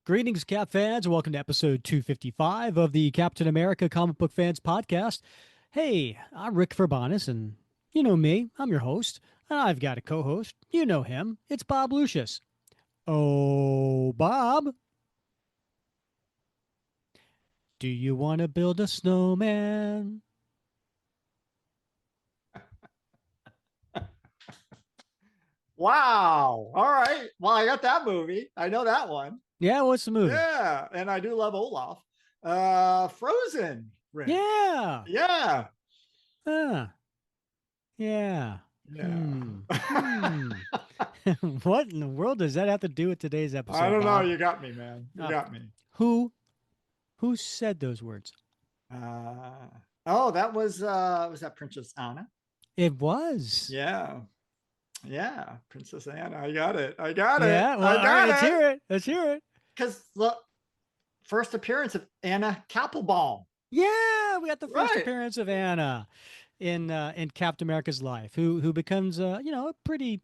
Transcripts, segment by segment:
Greetings, Cap fans. Welcome to episode 255 of the Captain America Comic Book Fans Podcast. Hey, I'm Rick Verbanis, and you know me. I'm your host, and I've got a co-host. You know him. It's Bob Lucius. Oh, Bob, do you want to build a snowman? Wow. All right. Well, I got that movie. I know that one. Yeah, what's the movie? Yeah. And I do love Olaf. Frozen, Rick. Yeah. Yeah. Ah, yeah. Yeah. Hmm. Hmm. What in the world does that have to do with today's I episode, don't know. Bob? You got me, man. You Uh, got me. who who said those words? Uh, that was that Princess Anna? It was. Yeah. Yeah. Princess Anna. I got it. I got it. Yeah. Well, I all right. Let's got it. hear it. Let's hear it. Because look, first appearance of Anna Kapplebaum. Yeah, we got the first Right. appearance of Anna in Captain America's life, who becomes a pretty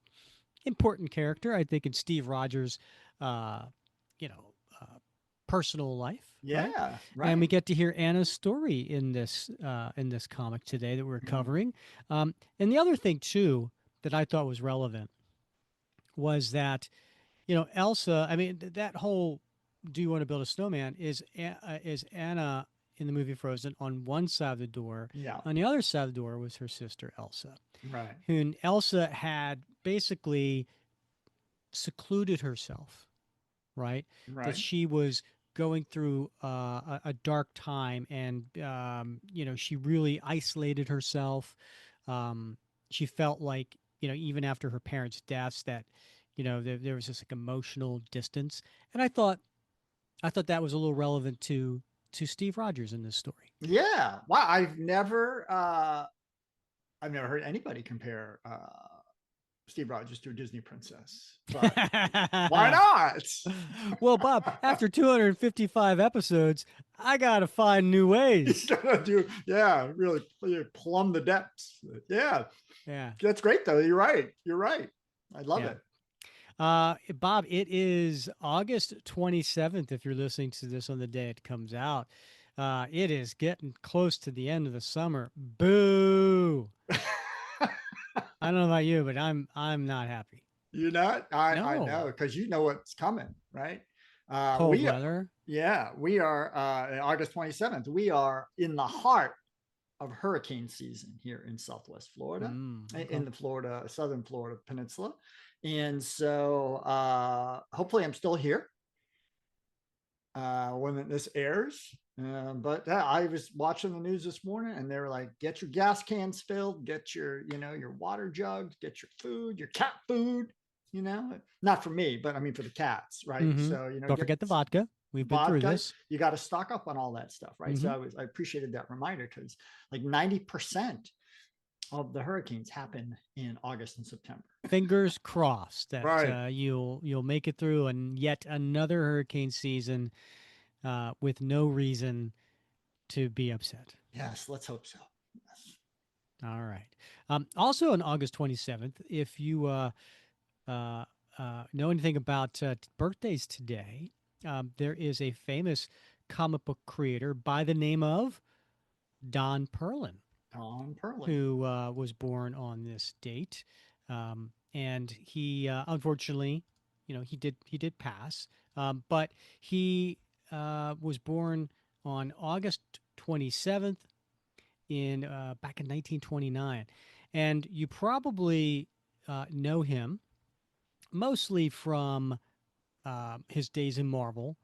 important character, I think, in Steve Rogers' uh, you know personal life, right? Yeah. And we Right. get to hear Anna's story in this comic today that we're Mhm. covering. And the other thing too that I thought was relevant was that Elsa. I mean, that whole "Do you want to build a snowman?" is Anna in the movie Frozen on one side of the door. Yeah. On the other side of the door was her sister Elsa, Right. who Elsa had basically secluded herself, right? That Right. she was going through a dark time, and she really isolated herself. She felt like even after her parents' deaths, that there was this like emotional distance, and I thought that was a little relevant to Steve Rogers in this story. Yeah. Wow. I've never heard anybody compare Steve Rogers to a Disney princess, but why not? Well, Bob, after 255 episodes, I gotta find new You ways. gotta do, yeah, really plumb the depths. Yeah, Yeah, that's great though. You're right. You're right. I love yeah. it. Bob, it is August 27th. If you're listening to this on the day it comes out, it is getting close to the end of the summer. Boo! I don't know about you, but I'm not happy. You're not? I know, No, because you know what's coming, right? cold We weather. Yeah, we are August 27th. We are in the heart of hurricane season here in Southwest Florida, Okay. in the Southern Florida Peninsula. And so hopefully I'm still here when this airs. But I was watching the news this morning, and they were like, get your gas cans filled, get your water jugs, get your food, your cat food, not for me, but I mean for the cats, right? Mm-hmm. So, Don't get forget the vodka. We've been through vodka. this. You got to stock up on all that stuff, right? So Mm-hmm. I appreciated that reminder, because like 90% of the hurricanes happen in August and September. Fingers crossed that Right. you'll make it through and yet another hurricane season with no reason to be upset. Yes, let's hope so. Yes. All right. Also on August 27th, if you uh, know anything about birthdays today, there is a famous comic book creator by the name of Don Perlin, Tom Perlin. who was born on this date, and he unfortunately, he did pass, but he was born on August 27th in back in 1929, and you probably know him mostly from his days in Marvel.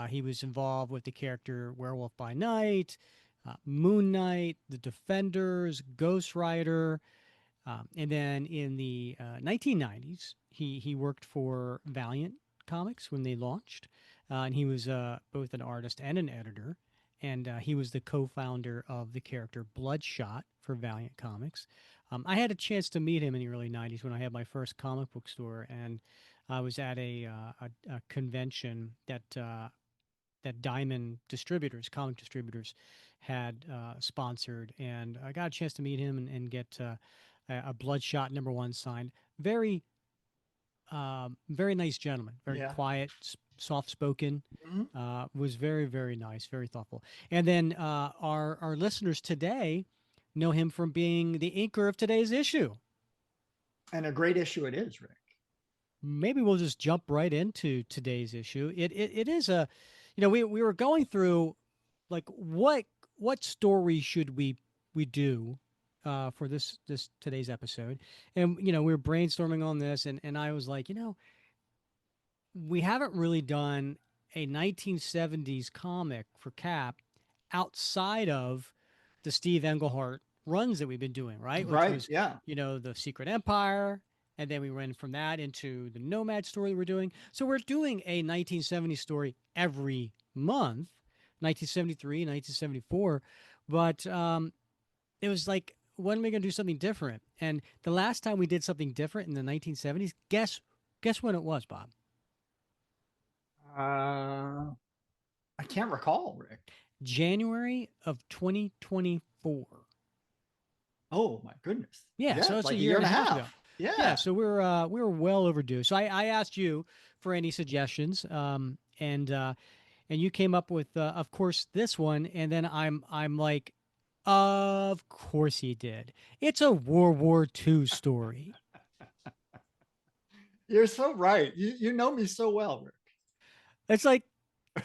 He was involved with the character Werewolf by Night, Moon Knight, The Defenders, Ghost Rider, and then in the 1990s, he worked for Valiant Comics when they launched, and he was both an artist and an editor. And he was the co-founder of the character Bloodshot for Valiant Comics. I had a chance to meet him in the early '90s when I had my first comic book store, and I was at a convention that Diamond Distributors, comic distributors, had sponsored, and I got a chance to meet him and get a Bloodshot #1 signed. Very, very nice gentleman. Very Yeah. quiet, soft spoken. Mhm. Was very, very nice, very thoughtful. And then our listeners today know him from being the inker of today's issue. And a great issue it is, Rick. Maybe we'll just jump right into today's issue. It is a, we were going through like what story should we do for this today's episode, and we were brainstorming on this, and I was like, we haven't really done a 1970s comic for Cap outside of the Steve Englehart runs that we've been doing, right? Which Right. was, Yeah. the Secret Empire. And then we went from that into the Nomad story that we're doing. So we're doing a 1970s story every month, 1973, 1974. But it was like, when are we going to do something different? And the last time we did something different in the 1970s, guess when it was, Bob? Uh, I can't recall, Rick. January of 2024. Oh my goodness. Yeah, Yeah, so it's a like a year year and and a a half ago. half. Yeah, Yeah. so we were well overdue. So I asked you for any suggestions, and you came up with, of course, this one, and then I'm like, of course he did. It's a World War II story. You're so right. You know me so well, It's like,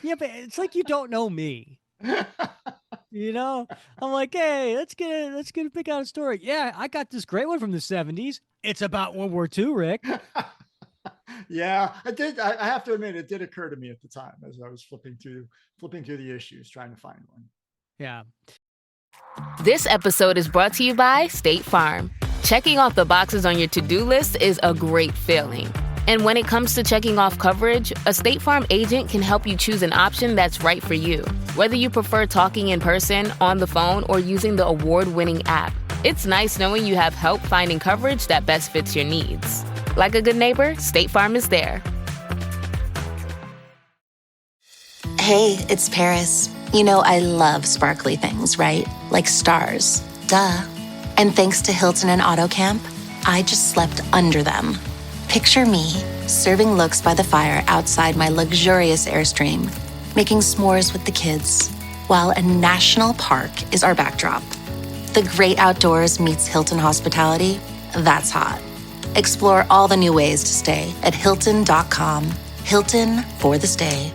yeah, but it's like you don't know me. Rick. You know, I'm like, hey, let's get a pick out a story. Yeah, I got this great one from the '70s. It's about World War II, Rick. Yeah, I did. I have to admit, it did occur to me at the time as I was flipping through the issues, trying to find one. Yeah. This episode is brought to you by State Farm. Checking off the boxes on your to-do list is a great feeling. And when it comes to checking off coverage, a State Farm agent can help you choose an option that's right for you. Whether you prefer talking in person, on the phone, or using the award-winning app, it's nice knowing you have help finding coverage that best fits your needs. Like a good neighbor, State Farm is there. Hey, it's Paris. You know I love sparkly things, right? Like stars. Duh. And thanks to Hilton and AutoCamp, I just slept under them. Picture me, serving looks by the fire outside my luxurious Airstream, making s'mores with the kids, while a national park is our backdrop. The great outdoors meets Hilton hospitality. That's hot. Explore all the new ways to stay at Hilton.com. Hilton for the stay.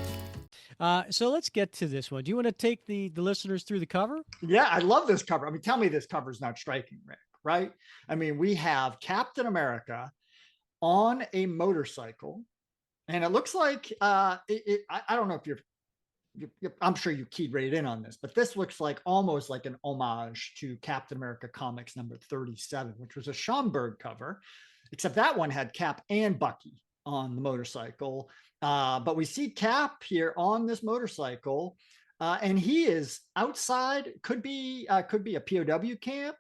So let's get to this one. Do you want to take the listeners through the cover? Yeah, I love this cover. I mean, tell me this cover is not striking, Rick, right? I mean, we have Captain America on a motorcycle, and it looks like I don't know if I'm sure you keyed right in on this, but this looks like almost like an homage to Captain America Comics number 37, which was a Schomburg cover, except that one had Cap and Bucky on the motorcycle. But we see Cap here on this motorcycle, and he is outside. Could be a POW camp,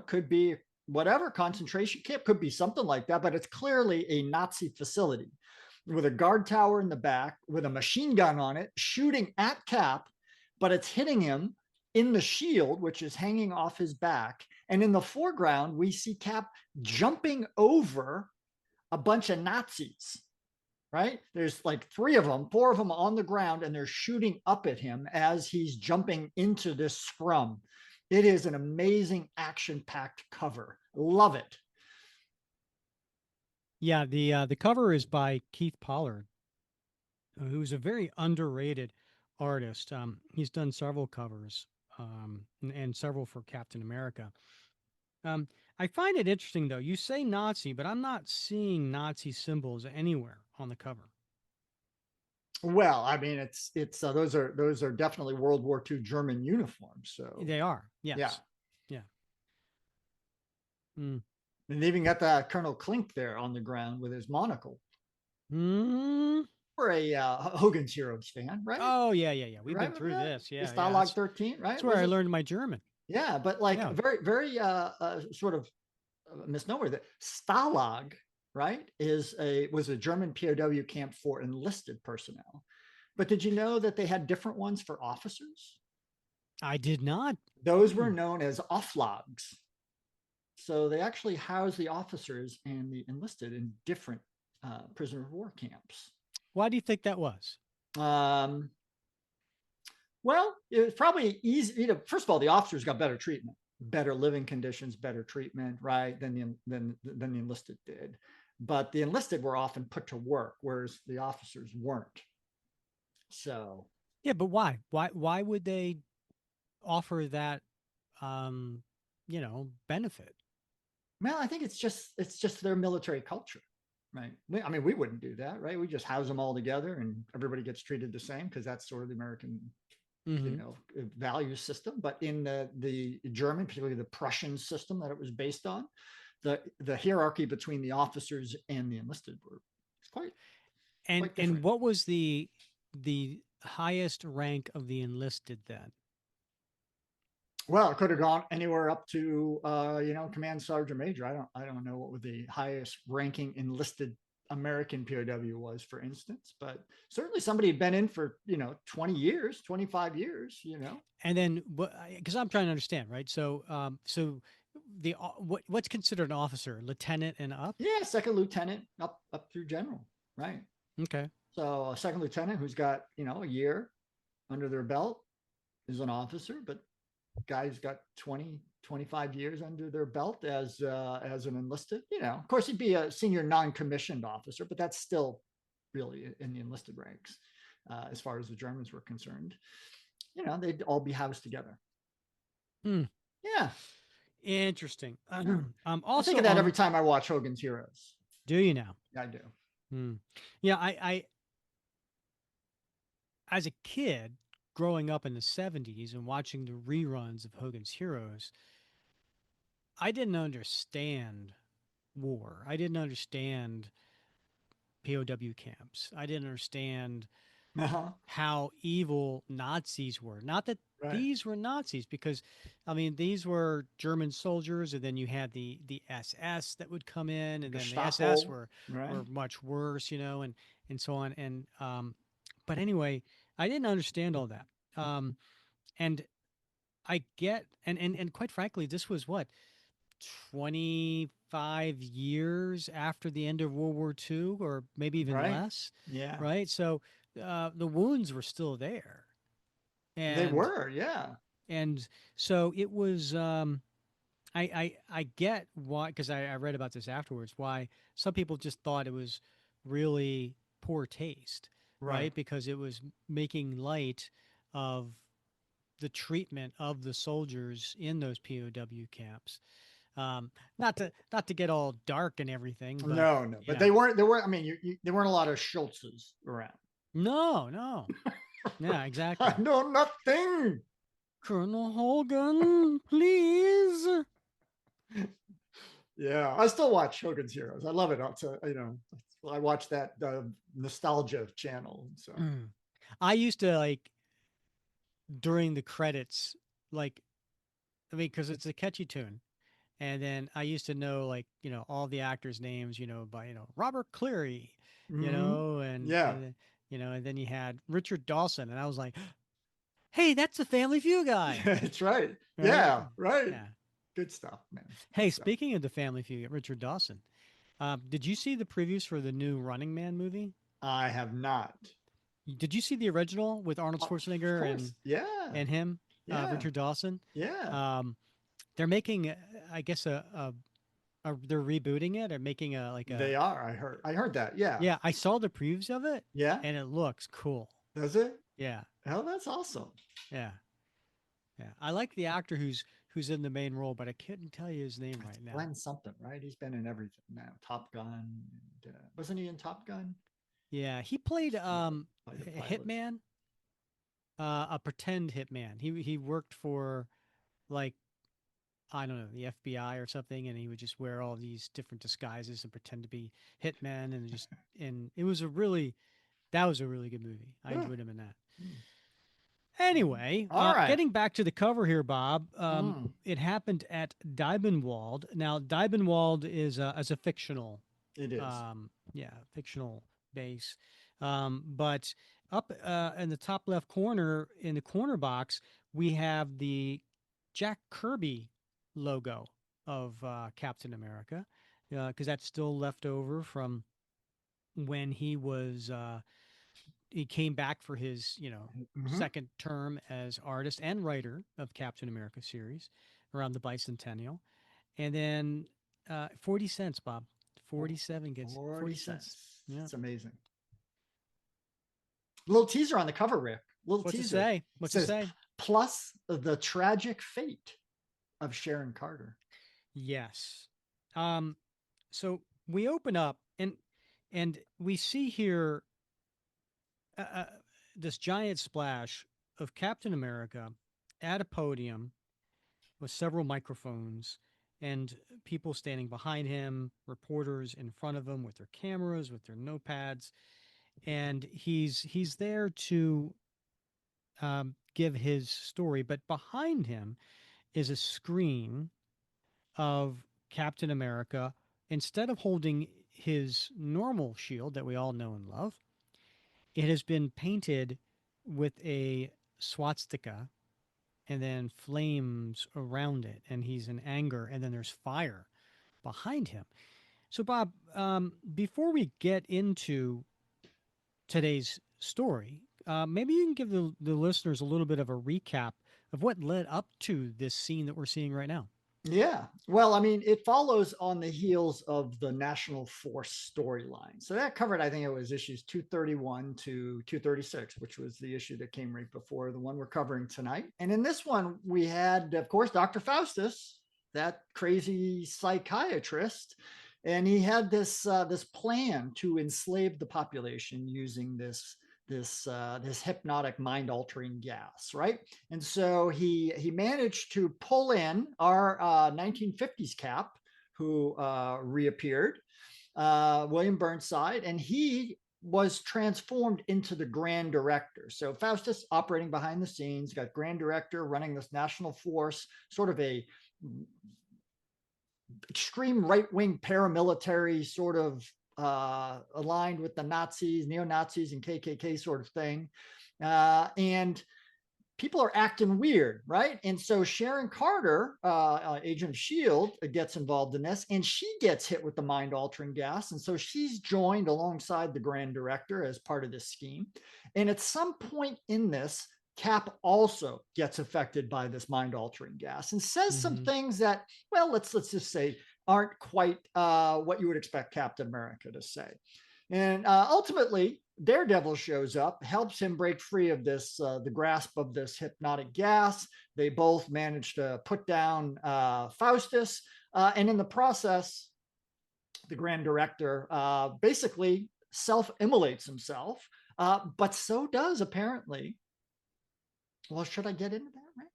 could be whatever concentration camp, could be something like that. But it's clearly a Nazi facility with a guard tower in the back with a machine gun on it, shooting at Cap, but it's hitting him in the shield, which is hanging off his back. And in the foreground, we see Cap jumping over a bunch of Nazis, right? There's like four of them on the ground, and they're shooting up at him as he's jumping into this scrum. It is an amazing action-packed cover. Love it. Yeah, the cover is by Keith Pollard, who's a very underrated artist. He's done several covers, and several for Captain America. I find it interesting though. You say Nazi, but I'm not seeing Nazi symbols anywhere on the cover. Well, I mean, it's those are definitely World War II German uniforms. So They are, yeah, yes, yeah. Mm. and they even got that Colonel Klink there on the ground with his monocle. Mm. We're a Hogan's Heroes fan, right? Oh yeah, yeah, yeah. We've Right been with through that. this. The Yeah, yeah. Stalag 13, That's right? where Was I it? learned my German. Yeah, but like Yeah. very sort of misnomer that Stalag, right, was a German POW camp for enlisted personnel. But did you know that they had different ones for officers? I did not. Those were known as Auflags. So they actually housed the officers and the enlisted in different prisoner of war camps. Why do you think that was? Um, well, it was probably easy. First of all, the officers got better treatment, better living conditions, better treatment, right? Than the enlisted did. But the enlisted were often put to work, whereas the officers weren't. So, Yeah, but why? Why would they offer that um, benefit? well, I think it's just their military culture, right? I mean, we wouldn't do that, right? We just house them all together, and everybody gets treated the same because that's sort of the American Hmm. value system. But in the German, particularly the Prussian system that it was based on, the hierarchy between the officers and the enlisted were quite And quite and different. what was the highest rank of the enlisted then? Well, it could have gone anywhere up to command sergeant major. I don't know what the highest ranking enlisted American POW was, for instance, but certainly somebody had been in for 20 years, 25 years. And then what? Because I'm trying to understand, right? So, the what's considered an officer, lieutenant and up? Yeah, second lieutenant up through general, right? Okay. So a second lieutenant who's got a year under their belt is an officer, but guys got 20, 25 years under their belt as an enlisted. Of course, he'd be a senior non-commissioned officer, but that's still really in the enlisted ranks as far as the Germans were concerned. They'd all be housed together. Hmm. Yeah, Interesting. I think Also of that every on. time I watch Hogan's Heroes. Do you now? I do. Hmm. Yeah, I as a kid growing up in the 70s and watching the reruns of Hogan's Heroes, I didn't understand war. I didn't understand POW camps. I didn't understand Uh-huh. how evil Nazis were. Not that Right. these were Nazis, because I mean these were German soldiers, and then you had the SS that would come in, and then the SS Gestapo. were Right. much worse, and so on. And but anyway, I didn't understand all that. And I get and quite frankly, this was what 25 years after the end of World War II, or maybe even Right. less, Yeah. right? So the wounds were still there, They and were. Yeah. and so it was. I get why, because I read about this afterwards. Why some people just thought it was really poor taste, Right. right? Because it was making light of the treatment of the soldiers in those POW camps. Not to get all dark and everything, but No, no, you but know, they weren't. There were. I mean, there weren't a lot of Schultzes around. no, no, yeah, I exactly. know nothing. Colonel Hogan, please. Yeah, I still watch Hogan's Heroes. I love it. I watch that nostalgia channel. So Mm. I used to like during the credits, like I mean, because it's a catchy tune. And then I used to know like, all the actors' names, by, Robert Cleary, mhm. Yeah, and then you had Richard Dawson. And I was like, hey, that's the Family Feud guy. that's right. Right. Yeah, right. Yeah. Good stuff, man. Good Hey, stuff. speaking of the Family Feud, Richard Dawson, did you see the previews for the new Running Man movie? I have not. Did you see the original with Arnold Of Schwarzenegger course. Yeah. and him, Yeah. Richard Dawson? Yeah. Um, they're making, I guess, they're rebooting it or making They are. I heard that. Yeah. yeah, I saw the previews of it Yeah. and it looks cool. Does it? Yeah, Oh, that's awesome. yeah, yeah. I like the actor who's in the main role, but I couldn't tell you his name It's right now. Glenn something, right? He's been in everything now. Top Gun. And, wasn't he in Top Gun? Yeah, he played Fighter a pilots. hitman, a pretend hitman. He worked for like I don't know, the FBI or something, and he would just wear all these different disguises and pretend to be hitmen, and it was a really that was a really good movie. I Yeah. enjoyed him in that. Mm. Anyway, All right. getting back to the cover here, Bob. Mm, It happened at Diebenwald. Now, Diebenwald is a fictional, it is. fictional base. But up in the top left corner, in the corner box, we have the Jack Kirby logo of Captain America, because that's still left over from when he was he came back for his, Mhm. second term as artist and writer of Captain America series around the bicentennial. And then 40 cents, Bob. 47 gets 40 40 cents. cents. Yeah. It's amazing. Little teaser on the cover, Rick. Little What's it teaser. say? It What's it says, say? plus the tragic fate of Sharon Carter. Yes. Um, so we open up and we see here this giant splash of Captain America at a podium with several microphones and people standing behind him, reporters in front of him with their cameras, with their notepads, and he's there to give his story. But behind him is a screen of Captain America. Instead of holding his normal shield that we all know and love, it has been painted with a swastika and then flames around it, and he's in anger, and then there's fire behind him. So, Bob, before we get into today's story, maybe you can give the listeners a little bit of a recap of what led up to this scene that we're seeing right now. Yeah. Well, I mean, it follows on the heels of the National Force storyline. So that covered, I think it was issues 231 to 236, which was the issue that came right before the one we're covering tonight. And in this one, we had, of course, Dr. Faustus, that crazy psychiatrist. And he had this plan to enslave the population using this hypnotic mind altering gas, right? And so he managed to pull in our 1950s Cap, who reappeared, William Burnside, and he was transformed into the Grand Director. So Faustus operating behind the scenes, got Grand Director running this national force, sort of a extreme right-wing paramilitary sort of aligned with the Nazis, neo-Nazis, and KKK sort of thing. And people are acting weird, right? And so Sharon Carter, agent of S.H.I.E.L.D., gets involved in this, and she gets hit with the mind-altering gas. And so she's joined alongside the Grand Director as part of this scheme. And at some point in this, Cap also gets affected by this mind-altering gas and says some things that, well, let's just say aren't quite what you would expect Captain America to say. And ultimately, Daredevil shows up, helps him break free of this, the grasp of this hypnotic gas. They both manage to put down Faustus. And in the process, the Grand Director basically self-immolates himself. But so does apparently. Well, should I get into that, right?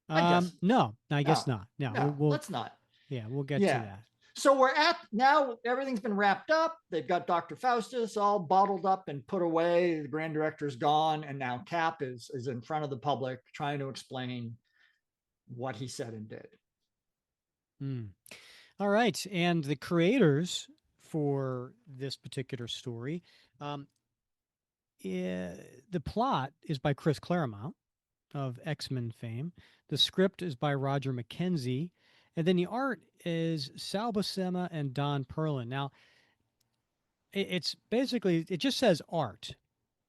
I guess. No, I guess No, not. No, no, we'll let's not. yeah, we'll get to Yeah. that. So we're at now, everything's been wrapped up. They've got Dr. Faustus all bottled up and put away. The Grand Director's gone. And now Cap is in front of the public trying to explain what he said and did. All right. And the creators for this particular story, the plot is by Chris Claremont of X-Men fame. The script is by Roger McKenzie. And then the art is Sal Buscema and Don Perlin. Now, it's basically, it just says art.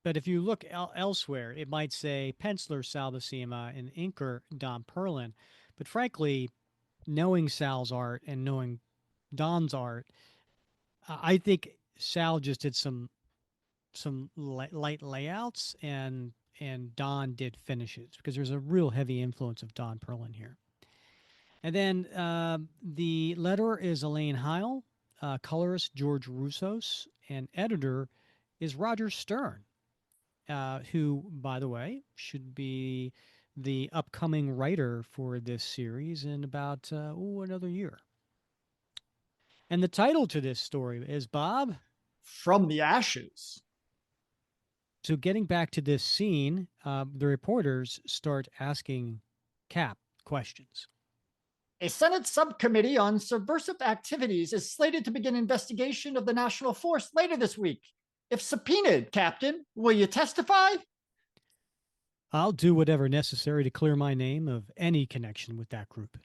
But if you look elsewhere, it might say penciler Sal Buscema and inker Don Perlin. But frankly, knowing Sal's art and knowing Don's art, I think Sal just did some light layouts and Don did finishes because there's a real heavy influence of Don Perlin here. And then the letterer is Elaine Heil, colorist George Roussos, and editor is Roger Stern, who, by the way, should be the upcoming writer for this series in about another year. And the title to this story is, Bob? From the Ashes. So getting back to this scene, the reporters start asking Cap questions. A Senate subcommittee on subversive activities is slated to begin investigation of the National Force later this week. If subpoenaed, Captain, will you testify? I'll do whatever necessary to clear my name of any connection with that group.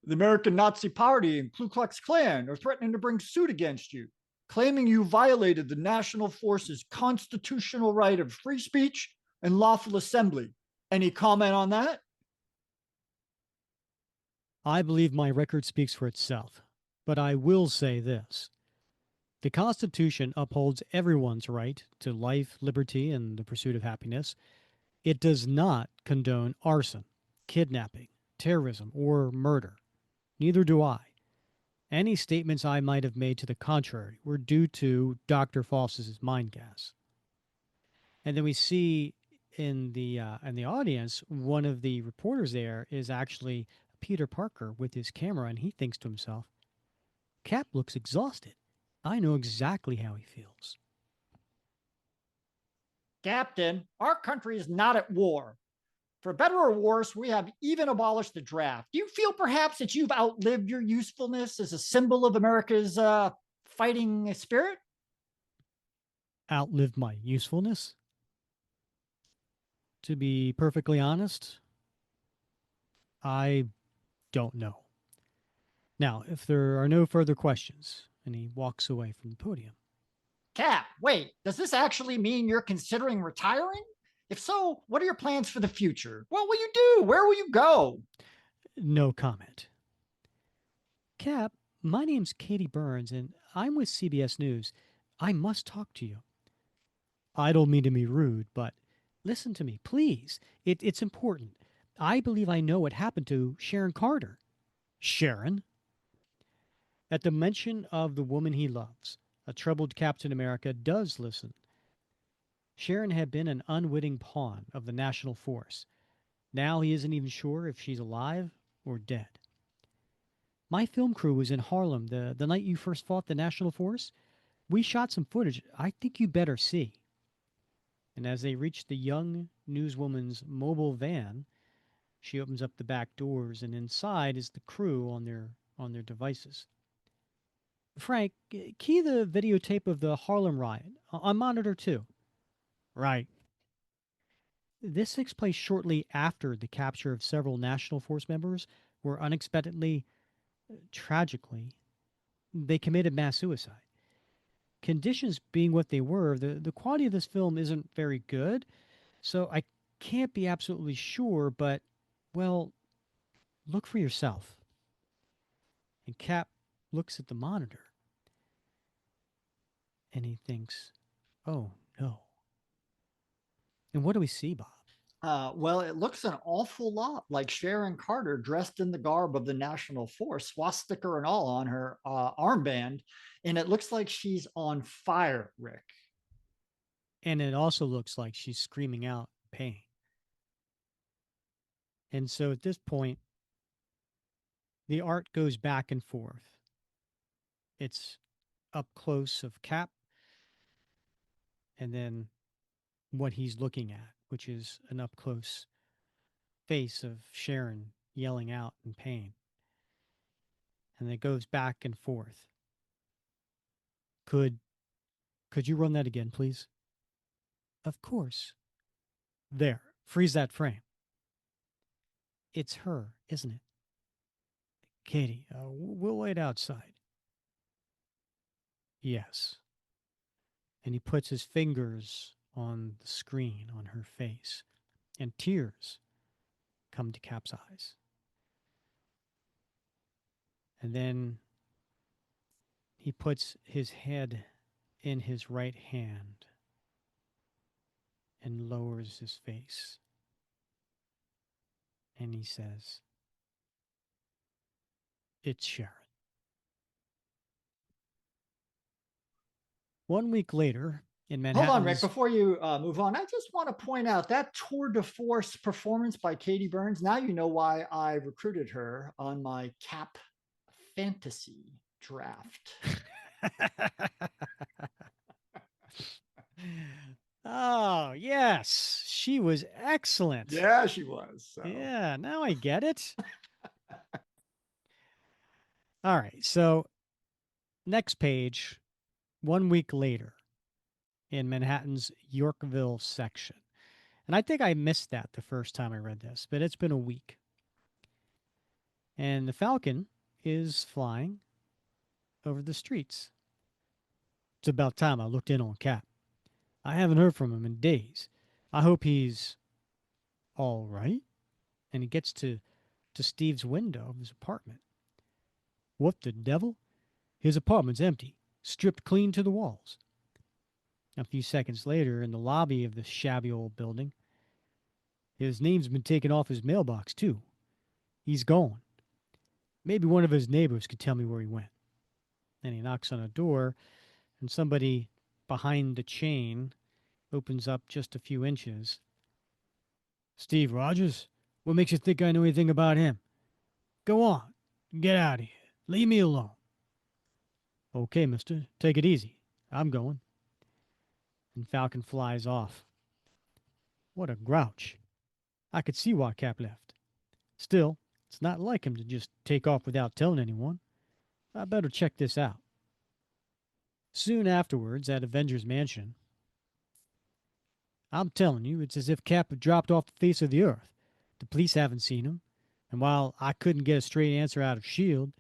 The American Nazi Party and Ku Klux Klan are threatening to bring suit against you. claiming you violated the National Force's constitutional right of free speech and lawful assembly. Any comment on that? I believe my record speaks for itself, but I will say this. The Constitution upholds everyone's right to life, liberty, and the pursuit of happiness. It does not condone arson, kidnapping, terrorism, or murder. Neither do I. Any statements I might have made to the contrary were due to Dr. Foss's mind gas. And then we see in the audience, one of the reporters there is actually Peter Parker with his camera, and he thinks to himself, Cap looks exhausted. I know exactly how he feels. Captain, our country is not at war. For better or worse, we have even abolished the draft. Do you feel perhaps that you've outlived your usefulness as a symbol of America's fighting spirit? Outlived my usefulness? To be perfectly honest, I don't know. Now, if there are no further questions, and he walks away from the podium. Cap, wait, does this actually mean you're considering retiring? If so, what are your plans for the future? What will you do? Where will you go? No comment. Cap, my name's Katie Burns, and I'm with CBS News. I must talk to you. I don't mean to be rude, but listen to me, please. It's important. I believe I know what happened to Sharon Carter. Sharon? At the mention of the woman he loves, a troubled Captain America does listen. Sharon had been an unwitting pawn of the National Force. Now he isn't even sure if she's alive or dead. My film crew was in Harlem the night you first fought the National Force. We shot some footage I think you better see. And as they reach the young newswoman's mobile van, she opens up the back doors, and inside is the crew on their devices. Frank, key the videotape of the Harlem riot on monitor 2. Right. This takes place shortly after the capture of several National Force members where unexpectedly, tragically, they committed mass suicide. Conditions being what they were, the quality of this film isn't very good, so I can't be absolutely sure, but, well, look for yourself. And Cap looks at the monitor and he thinks, oh no. And what do we see, Bob? Well, it looks an awful lot like Sharon Carter dressed in the garb of the National Force, swastika and all on her armband. And it looks like she's on fire, Rick. And it also looks like she's screaming out pain. And so at this point, the art goes back and forth. It's up close of Cap and then what he's looking at, which is an up close face of Sharon yelling out in pain. And it goes back and forth. Could you run that again, please? Of course. There. Freeze that frame. It's her, isn't it? Katie, we'll wait outside. Yes. And he puts his fingers on the screen on her face, and tears come to Cap's eyes. And then he puts his head in his right hand and lowers his face. And he says, it's Sharon. 1 week later, in Hold on, Rick. Manhattan's... Before you move on, I just want to point out that tour de force performance by Katie Burns. Now you know why I recruited her on my Cap fantasy draft. Oh, yes. She was excellent. Yeah, she was. So. Yeah, now I get it. All right. So, next page, 1 week later, in Manhattan's Yorkville section. And I think I missed that the first time I read this, but it's been a week. And the Falcon is flying over the streets. It's about time I looked in on Cap. I haven't heard from him in days. I hope he's all right. And he gets to Steve's window of his apartment. What the devil? His apartment's empty, stripped clean to the walls. A few seconds later, in the lobby of the shabby old building, his name's been taken off his mailbox, too. He's gone. Maybe one of his neighbors could tell me where he went. Then he knocks on a door, and somebody behind the chain opens up just a few inches. Steve Rogers? What makes you think I know anything about him? Go on. Get out of here. Leave me alone. Okay, mister. Take it easy. I'm going. And Falcon flies off. What a grouch. I could see why Cap left. Still, it's not like him to just take off without telling anyone. I better check this out. Soon afterwards, at Avengers Mansion, I'm telling you, it's as if Cap had dropped off the face of the earth. The police haven't seen him, and while I couldn't get a straight answer out of S.H.I.E.L.D.,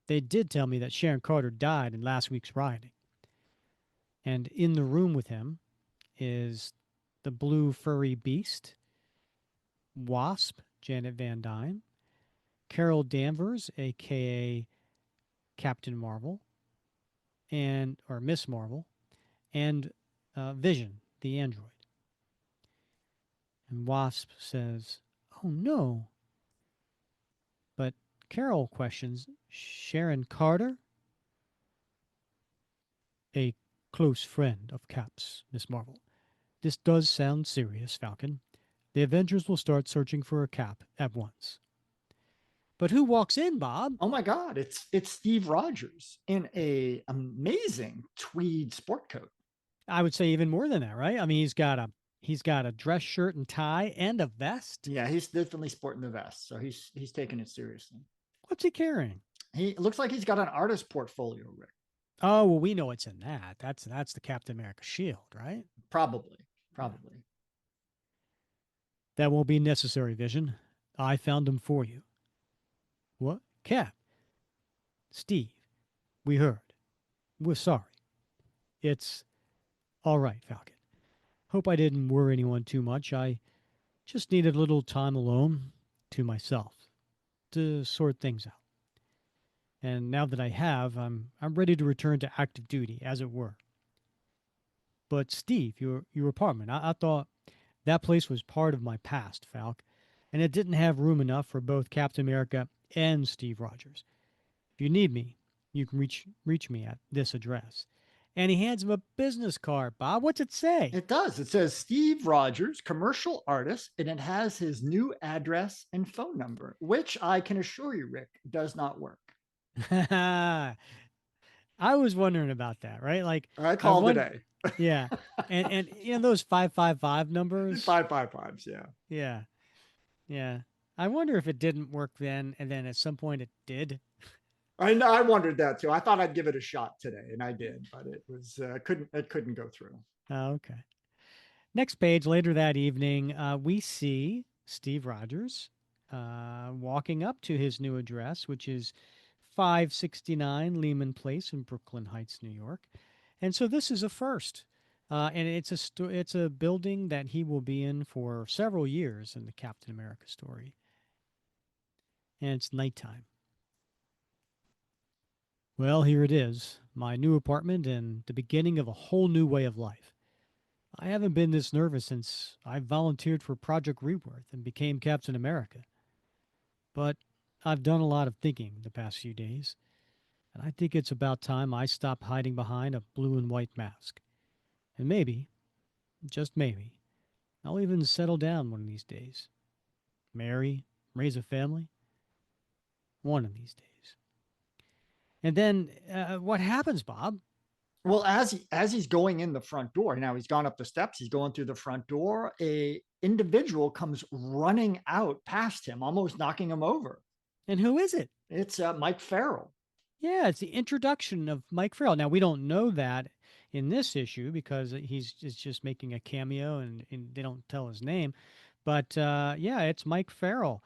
they did tell me that Sharon Carter died in last week's rioting. And in the room with him is the blue furry beast, Wasp, Janet Van Dyne, Carol Danvers, aka Captain Marvel, and or Miss Marvel, and Vision, the android. And Wasp says, "Oh no." But Carol questions, "Sharon Carter?" "A close friend of Cap's, Miss Marvel. This does sound serious, Falcon. The Avengers will start searching for a Cap at once." But who walks in, Bob? Oh my God, it's Steve Rogers in a amazing tweed sport coat. I would say even more than that, right? I mean, he's got a dress shirt and tie and a vest. Yeah, he's definitely sporting the vest, so he's taking it seriously. What's he carrying? He looks like he's got an artist portfolio, Rick. Oh, well, we know what's in that. That's the Captain America shield, right? Probably. That won't be necessary, Vision. I found him for you. What? Cap? Steve, we heard. We're sorry. It's all right, Falcon. Hope I didn't worry anyone too much. I just needed a little time alone to myself to sort things out. And now that I have, I'm ready to return to active duty, as it were. But Steve, your apartment, I thought that place was part of my past, Falk, and it didn't have room enough for both Captain America and Steve Rogers. If you need me, you can reach me at this address. And he hands him a business card. Bob, what's it say? It does. It says Steve Rogers, commercial artist, and it has his new address and phone number, which I can assure you, Rick, does not work. I was wondering about that, right? Like I called today. Yeah, and those 555 numbers. 555s, yeah. Yeah, yeah. I wonder if it didn't work then, and then at some point it did. I know. I wondered that too. I thought I'd give it a shot today, and I did, but it was couldn't go through. Oh, okay. Next page. Later that evening, we see Steve Rogers walking up to his new address, which is 569 Lehman Place in Brooklyn Heights, New York. And so this is a first. And it's a building that he will be in for several years in the Captain America story. And it's nighttime. Well, here it is, my new apartment and the beginning of a whole new way of life. I haven't been this nervous since I volunteered for Project Rebirth and became Captain America. But I've done a lot of thinking the past few days, and I think it's about time I stop hiding behind a blue and white mask. And maybe, just maybe, I'll even settle down one of these days. Marry, raise a family. One of these days. And then what happens, Bob? Well, as he's going in the front door, now he's gone up the steps, he's going through the front door, a individual comes running out past him, almost knocking him over. And who is it? It's Mike Farrell. Yeah, it's the introduction of Mike Farrell. Now, we don't know that in this issue because he's just making a cameo and they don't tell his name. But yeah, it's Mike Farrell.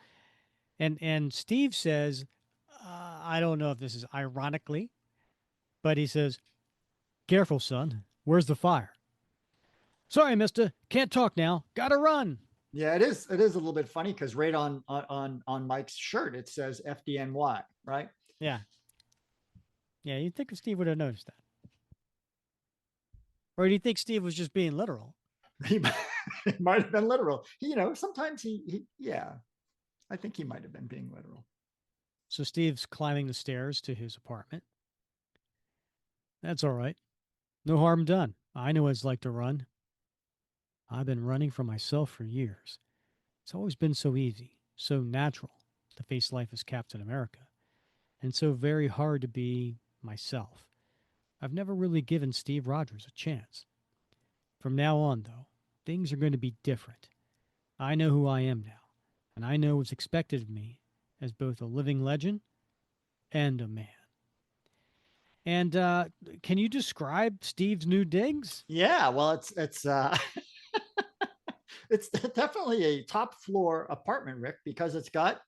And Steve says, I don't know if this is ironically, but he says, Careful, son. Where's the fire? Sorry, mister. Can't talk now. Gotta run. Yeah, it is. It is a little bit funny because right on Mike's shirt it says FDNY, right? Yeah. Yeah, you'd think Steve would have noticed that. Or do you think Steve was just being literal? He might have been literal. Sometimes yeah, I think he might have been being literal. So Steve's climbing the stairs to his apartment. That's all right. No harm done. I know what it's like to run. I've been running for myself for years. It's always been so easy, so natural to face life as Captain America, and so very hard to be myself. I've never really given Steve Rogers a chance. From now on, though, things are going to be different. I know who I am now, and I know what's expected of me as both a living legend and a man. And can you describe Steve's new digs? Yeah, well, it's it's definitely a top floor apartment, Rick, because it's got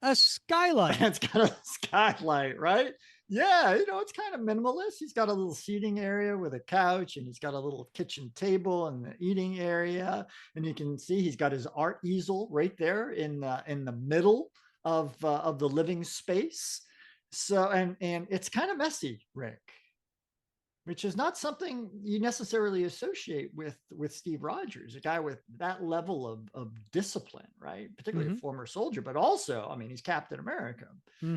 A skylight. it's got a skylight, right? Yeah, it's kind of minimalist. He's got a little seating area with a couch, and he's got a little kitchen table and the eating area, and you can see he's got his art easel right there in the middle of the living space. So and it's kind of messy, Rick, which is not something you necessarily associate with Steve Rogers, a guy with that level of discipline, right? Particularly a former soldier, but also, I mean, he's Captain America.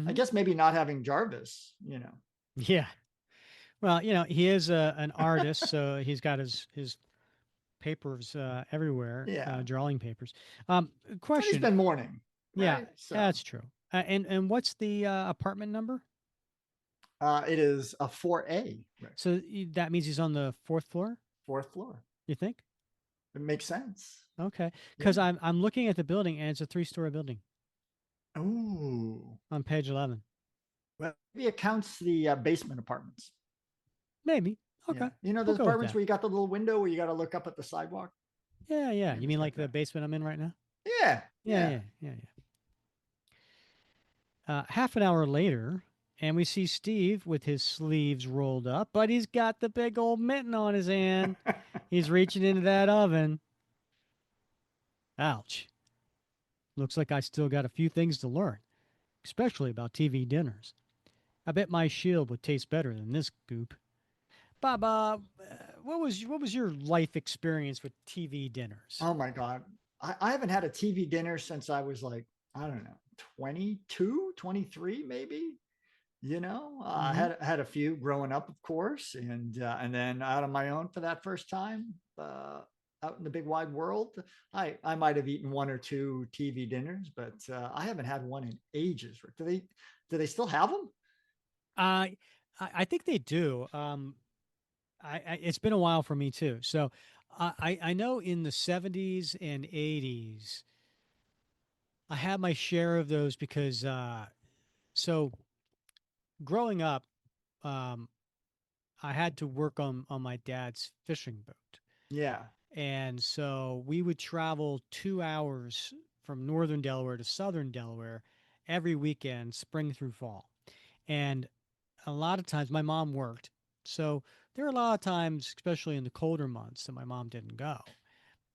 I guess maybe not having Jarvis. Yeah. Well, he is an artist, so he's got his papers everywhere, Yeah. drawing papers. And he's Question. been mourning, Yeah, right? So that's true. And what's the apartment number? it is a 4A, Rick, So that means he's on the fourth floor. fourth floor. You think? It makes sense. Okay, because Yeah. I'm looking at the building and it's a 3-story building Oh, on page 11. well, maybe it counts the basement apartments. Maybe. Okay. Yeah. You know We'll those go with apartments that. where you got the little window where you got to look up at the sidewalk? Yeah, yeah. Maybe You it's mean like the that. basement I'm in right now? Yeah. Yeah, yeah, yeah, yeah. Half an hour later, and we see Steve with his sleeves rolled up, but he's got the big old mitten on his hand. He's reaching into that oven. Ouch. Looks like I still got a few things to learn, especially about TV dinners. I bet my shield would taste better than this goop. Bob, what was your life experience with TV dinners? Oh my God. I haven't had a TV dinner since I was like, I don't know, 22, 23, maybe. I Mm-hmm. had a few growing up, of course, and then out on my own for that first time, out in the big wide world. I might have eaten one or two TV dinners, but I haven't had one in ages. Do they still have them? I think they do. It's been a while for me too. So I know in the 70s and 80s, I had my share of those because so growing up, um, I had to work on my dad's fishing boat. Yeah. And so we would travel 2 hours from northern Delaware to southern Delaware every weekend, spring through fall. And a lot of times my mom worked. So there were a lot of times, especially in the colder months, that my mom didn't go.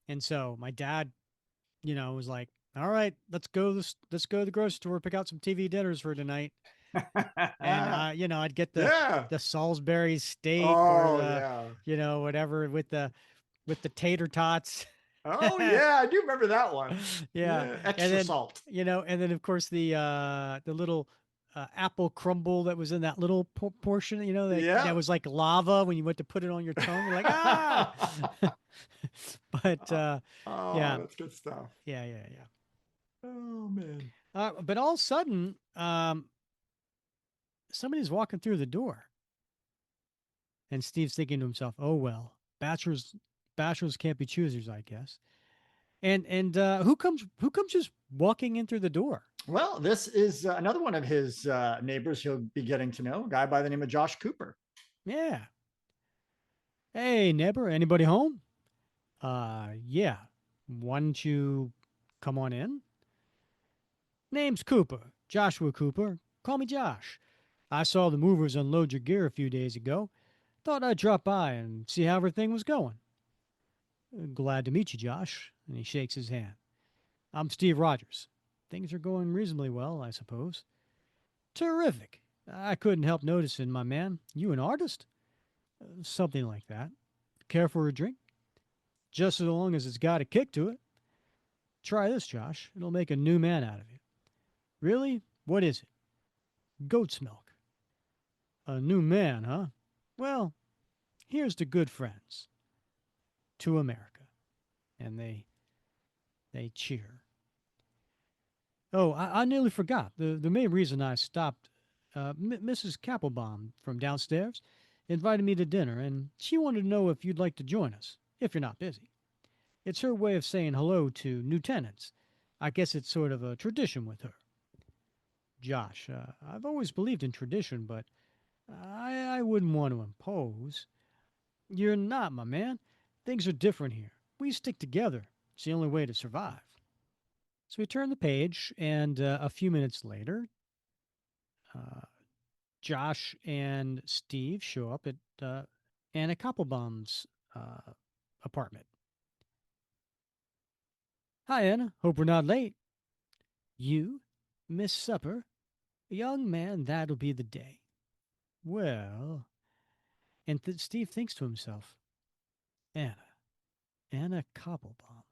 And so my dad, was like, all right, let's go to the grocery store, pick out some TV dinners for tonight. And I'd get the Yeah. the Salisbury steak or Oh the, yeah. whatever with the tater tots. Oh yeah, I do remember that one. Yeah. Yeah, And extra then, salt. and then of course the little apple crumble that was in that little portion, that Yeah. was like lava when you went to put it on your tongue. You're like, ah. But Oh, yeah, that's good stuff. yeah, yeah, yeah. Oh man. But all of a sudden, somebody's walking through the door, and Steve's thinking to himself, "Oh well, bachelors can't be choosers, I guess." And who comes just walking in through the door? Well, this is another one of his neighbors he'll be getting to know, a guy by the name of Josh Cooper. Yeah. Hey, neighbor, anybody home? Yeah. Why don't you come on in? Name's Cooper, Joshua Cooper. Call me Josh. I saw the movers unload your gear a few days ago. Thought I'd drop by and see how everything was going. Glad to meet you, Josh. And he shakes his hand. I'm Steve Rogers. Things are going reasonably well, I suppose. Terrific. I couldn't help noticing, my man. You an artist? Something like that. Care for a drink? Just as long as it's got a kick to it. Try this, Josh. It'll make a new man out of you. Really? What is it? Goat's milk. A new man, huh? Well, here's to good friends. To America. And they cheer. Oh, I nearly forgot. The main reason I stopped, Mrs. Kapplebaum from downstairs invited me to dinner, and she wanted to know if you'd like to join us, if you're not busy. It's her way of saying hello to new tenants. I guess it's sort of a tradition with her. Josh, I've always believed in tradition, but I wouldn't want to impose. You're not, my man. Things are different here. We stick together. It's the only way to survive. So we turn the page, and a few minutes later, uh, Josh and Steve show up at Anna Kapplebaum's apartment. Hi, Anna. Hope we're not late. You? Miss Supper? Young man, that'll be the day. Well, and Steve thinks to himself, Anna Kapplebaum.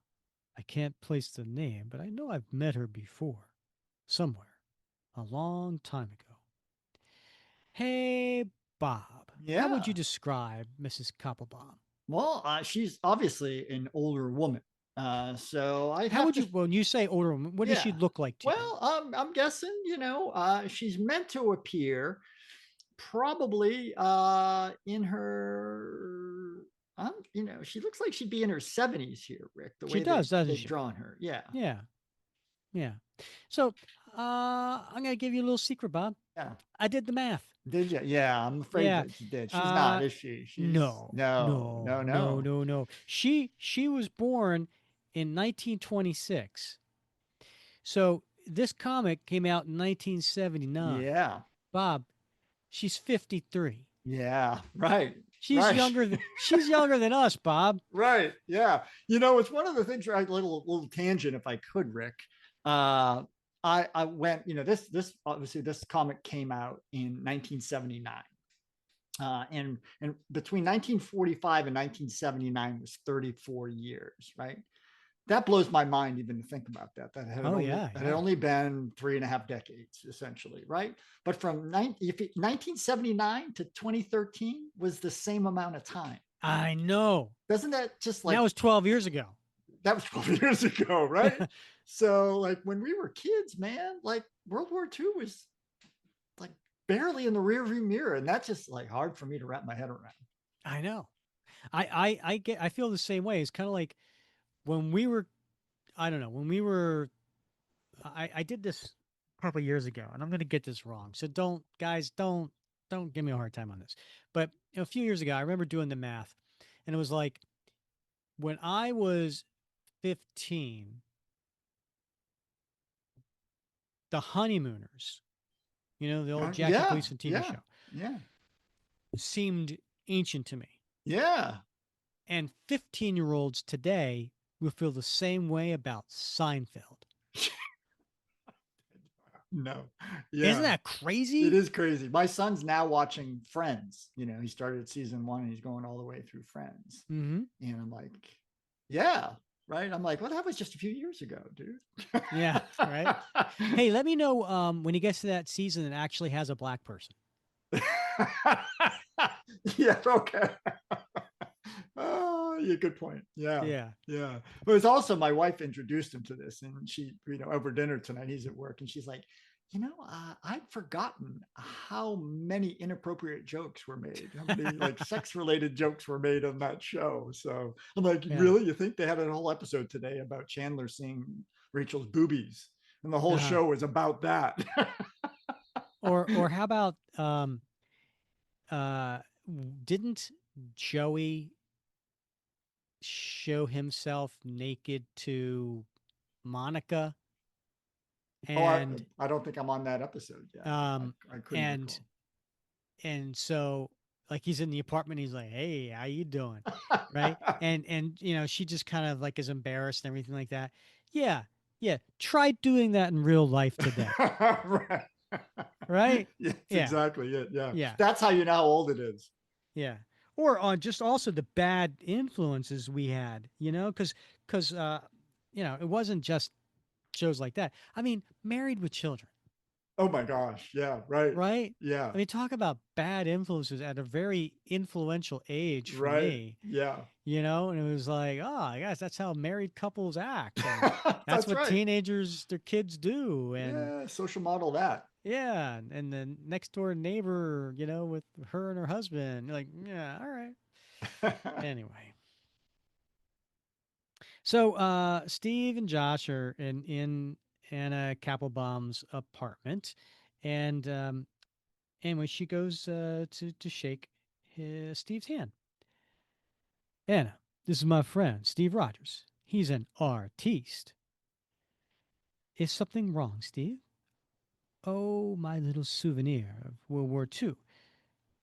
I can't place the name, but I know I've met her before. Somewhere. A long time ago. Hey, Bob. How would Yeah. you describe Mrs. Kapplebaum? Well, she's obviously an older woman. So I'd How have would to, you, when you say older woman, what does she yeah. look like to you? Well, I'm guessing, she's meant to appear probably in her, she looks like she'd be in her 70s here, Rick, the She way does, doesn't they've she? drawn her. Yeah. Yeah, yeah. So, I'm going to give you a little secret, Bob. Yeah. I did the math. Did you? Yeah, I'm afraid Yeah. that you did. She's not, Uh, is she? She's no, no, no, no, no, no. no, no. She was born in 1926. So this comic came out in 1979. Yeah. Bob, she's 53. Yeah. Right. She's Right. younger than she's younger than us, Bob. Right. Yeah. It's one of the things, right? Little tangent, if I could, Rick. Uh, I went, this obviously this comic came out in 1979. And between 1945 and 1979 was 34 years, right? That blows my mind even to think about that. Oh yeah, That had yeah. only been 3.5 decades, essentially, right? But from 1979 to 2013 was the same amount of time. I know. Doesn't that just And that like was 12 years ago. that was 12 years ago, right? So like when we were kids, man, like World War II was like barely in the rearview mirror, and that's just like hard for me to wrap my head around. I know. I feel the same way. It's kind of like when we were, I don't know, when we were, I did this a couple of years ago, and I'm going to get this wrong. So don't give me a hard time on this. But a few years ago, I remember doing the math, and it was like when I was 15, the Honeymooners, the old Jackie Yeah, Gleason TV yeah, show, yeah, seemed ancient to me. yeah. And 15-year-olds today will feel the same way about Seinfeld. No, Isn't yeah. that It crazy? is crazy. My son's now watching Friends. He started at season 1 and he's going all the way through Friends. Mm-hmm. And I'm like, yeah, right. I'm like, well, that was just a few years ago, dude. Yeah, right. Hey, let me know when he gets to that season that actually has a black person. Yeah, okay. Oh, yeah, good point. Yeah. Yeah. Yeah. But it's also my wife introduced him to this, and she, over dinner tonight, he's at work, and she's like, I'd forgotten how many inappropriate jokes were made, how many like sex related jokes were made on that show. So I'm like, Yeah. really? You think they had a whole episode today about Chandler seeing Rachel's boobies? And the whole Uh-huh. show is about that. Or how about didn't Joey show himself naked to Monica? Oh, And I don't think I'm on that episode yet. um I couldn't and recall. and so like he's in the apartment. He's like, "Hey, how you doing?" Right? And she just kind of like is embarrassed and everything like that. Yeah, yeah. Try doing that in real life today, Right. right? Yes, Yeah, exactly it. Yeah. yeah, That's how you know how old it is. yeah. Or on just also the bad influences we had, because it wasn't just shows like that. I mean, Married with Children, Oh my gosh. Yeah. Right. right? Yeah. I mean, talk about bad influences at a very influential age for Right. me, Yeah. and it was like, oh, I guess that's how married couples act, and that's That's what right. teenagers, their kids do, and Yeah. Social model that. yeah, and the next door neighbor, with her and her husband, you're like, yeah, all right. Anyway, so Steve and Josh are in Anna Kapplebaum's apartment, and anyway, she goes to shake Steve's hand. Anna, this is my friend Steve Rogers. He's an artiste. Is something wrong, Steve? Oh, my little souvenir of World War II.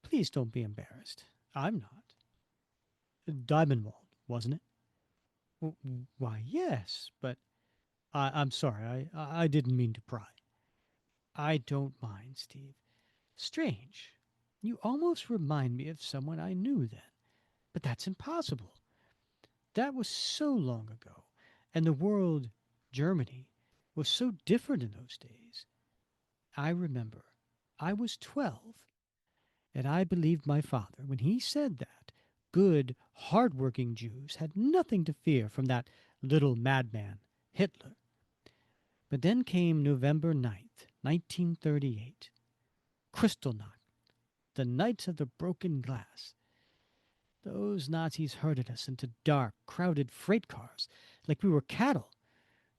Please don't be embarrassed. I'm not. Diamondwald, wasn't it? Why, yes, but I'm sorry. I didn't mean to pry. I don't mind, Steve. Strange. You almost remind me of someone I knew then. But that's impossible. That was so long ago. And the world, Germany, was so different in those days. I remember I was 12, and I believed my father when he said that good, hard-working Jews had nothing to fear from that little madman, Hitler. But then came November 9th, 1938. Kristallnacht, the night of the broken glass. Those Nazis herded us into dark, crowded freight cars like we were cattle.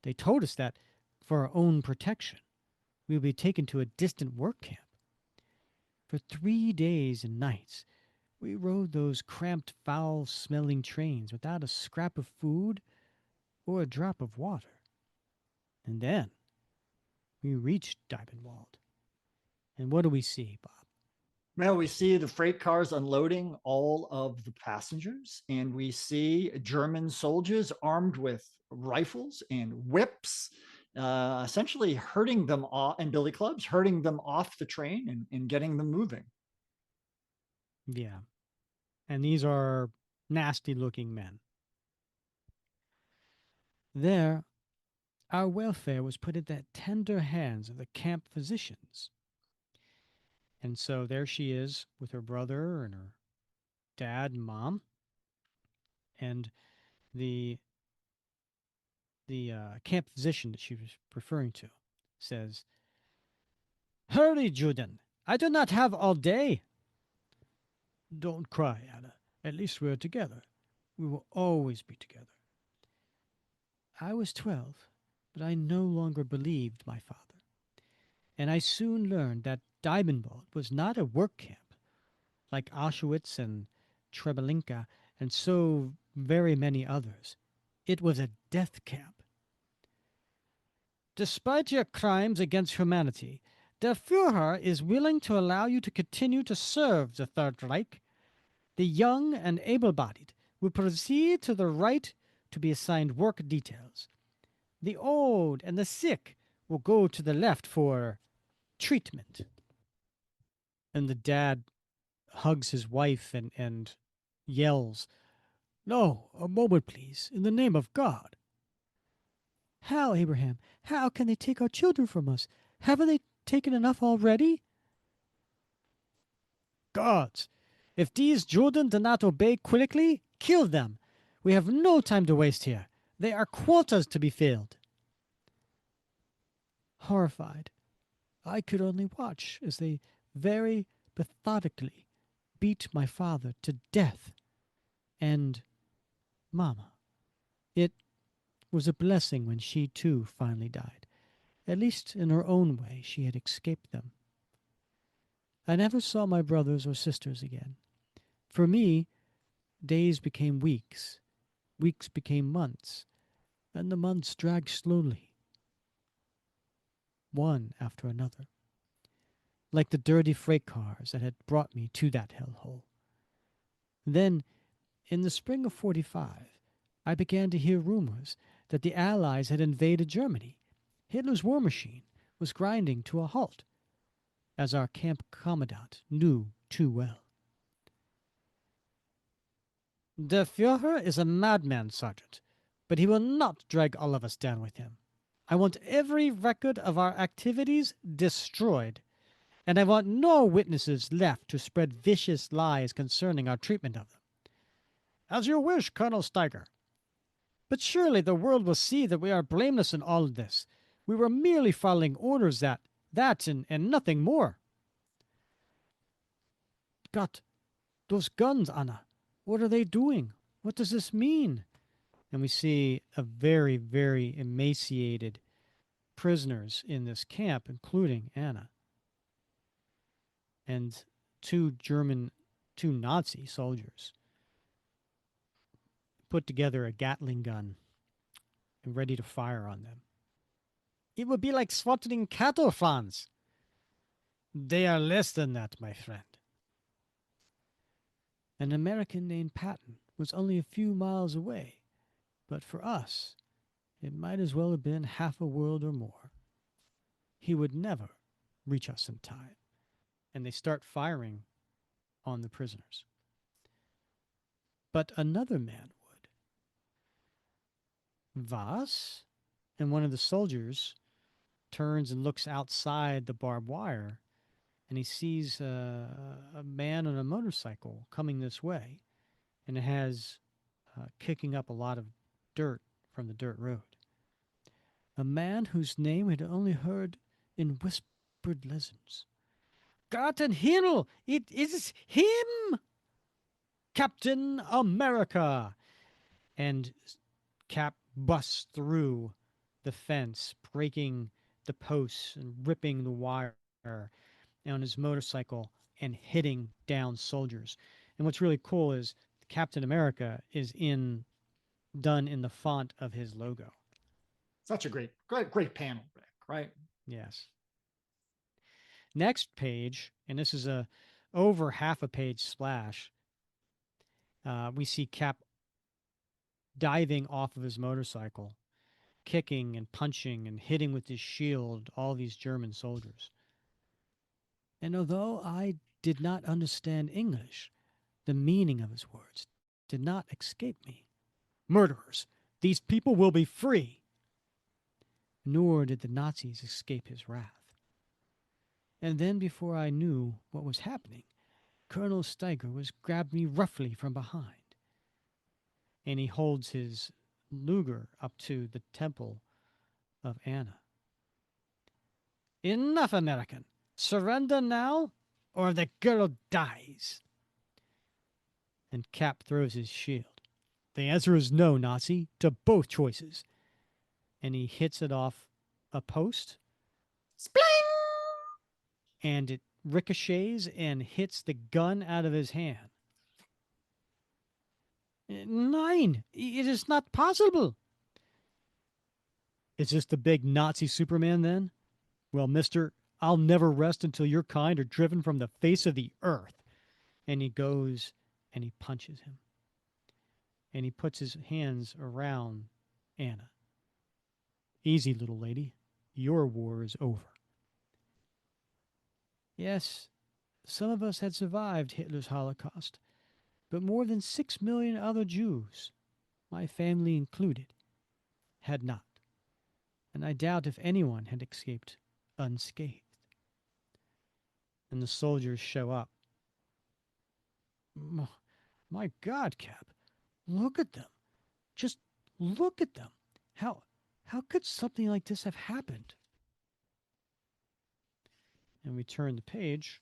They told us that, for our own protection, we would be taken to a distant work camp. For 3 days and nights, we rode those cramped, foul smelling trains without a scrap of food or a drop of water. And then we reached Diebenwald. And what do we see, Bob? Well, we see the freight cars unloading all of the passengers, and we see German soldiers armed with rifles and whips, essentially herding them off, and billy clubs, herding them off the train and getting them moving. Yeah. And these are nasty looking men. There, our welfare was put in the tender hands of the camp physicians. And so there she is with her brother and her dad and mom. And the camp physician that she was referring to says, "Hurry, Juden. I do not have all day." "Don't cry, Anna. At least we're together. We will always be together." I was 12, but I no longer believed my father. And I soon learned that Diamondwald was not a work camp like Auschwitz and Treblinka and so very many others. It was a death camp. Despite your crimes against humanity, der Führer is willing to allow you to continue to serve the Third Reich. The young and able-bodied will proceed to the right to be assigned work details. The old and the sick will go to the left for treatment. And the dad hugs his wife and yells, "No, a moment, please, in the name of God." "How, Abraham? How can they take our children from us? Haven't they taken enough already?" "Gods, if these Jordan do not obey quickly, kill them. We have no time to waste here. They are quotas to be filled." Horrified, I could only watch as they very methodically beat my father to death. And Mamma. It was a blessing when she too finally died. At least in her own way she had escaped them. I never saw my brothers or sisters again. For me, days became weeks, weeks became months, and the months dragged slowly, one after another, like the dirty freight cars that had brought me to that hellhole. Then, in the spring of 45, I began to hear rumors that the Allies had invaded Germany. Hitler's war machine was grinding to a halt, as our camp commandant knew too well. The Fuhrer is a madman, Sergeant, but he will not drag all of us down with him. I want every record of our activities destroyed, and I want no witnesses left to spread vicious lies concerning our treatment of them. As you wish, Colonel Steiger. But surely the world will see that we are blameless in all of this. We were merely following orders and nothing more. God, those guns, Anna. What are they doing? What does this mean? And we see a very, very emaciated prisoners in this camp, including Anna. And two Nazi soldiers put together a Gatling gun and ready to fire on them. It would be like slaughtering cattle, Franz. They are less than that, my friend. An American named Patton was only a few miles away, but for us, it might as well have been half a world or more. He would never reach us in time. And they start firing on the prisoners. But another man would. Was? And one of the soldiers turns and looks outside the barbed wire, and he sees a man on a motorcycle coming this way, and it has kicking up a lot of dirt from the dirt road. A man whose name had only heard in whispered lessons. Gott in Himmel! It is him! Captain America! And Cap busts through the fence, breaking the posts and ripping the wire on his motorcycle and hitting down soldiers. And what's really cool is Captain America is done in the font of his logo. Such a great panel, Rick, right? Yes. Next page, and this is a over half a page splash. We see Cap diving off of his motorcycle, kicking and punching and hitting with his shield all these German soldiers. And although I did not understand English, the meaning of his words did not escape me. Murderers! These people will be free! Nor did the Nazis escape his wrath. And then, before I knew what was happening, Colonel Steiger was grabbed me roughly from behind. And he holds his Luger up to the temple of Anna. Enough, American! Surrender now, or the girl dies. And Cap throws his shield. The answer is no, Nazi, to both choices. And he hits it off a post. Spling! And it ricochets and hits the gun out of his hand. Nein, it is not possible. Is this the big Nazi Superman then? Well, mister, I'll never rest until your kind are driven from the face of the earth. And he goes and he punches him. And he puts his hands around Anna. Easy, little lady. Your war is over. Yes, some of us had survived Hitler's Holocaust, but more than 6 million other Jews, my family included, had not. And I doubt if anyone had escaped unscathed. And the soldiers show up. My God, Cap, look at them. Just look at them. How could something like this have happened? And we turn the page.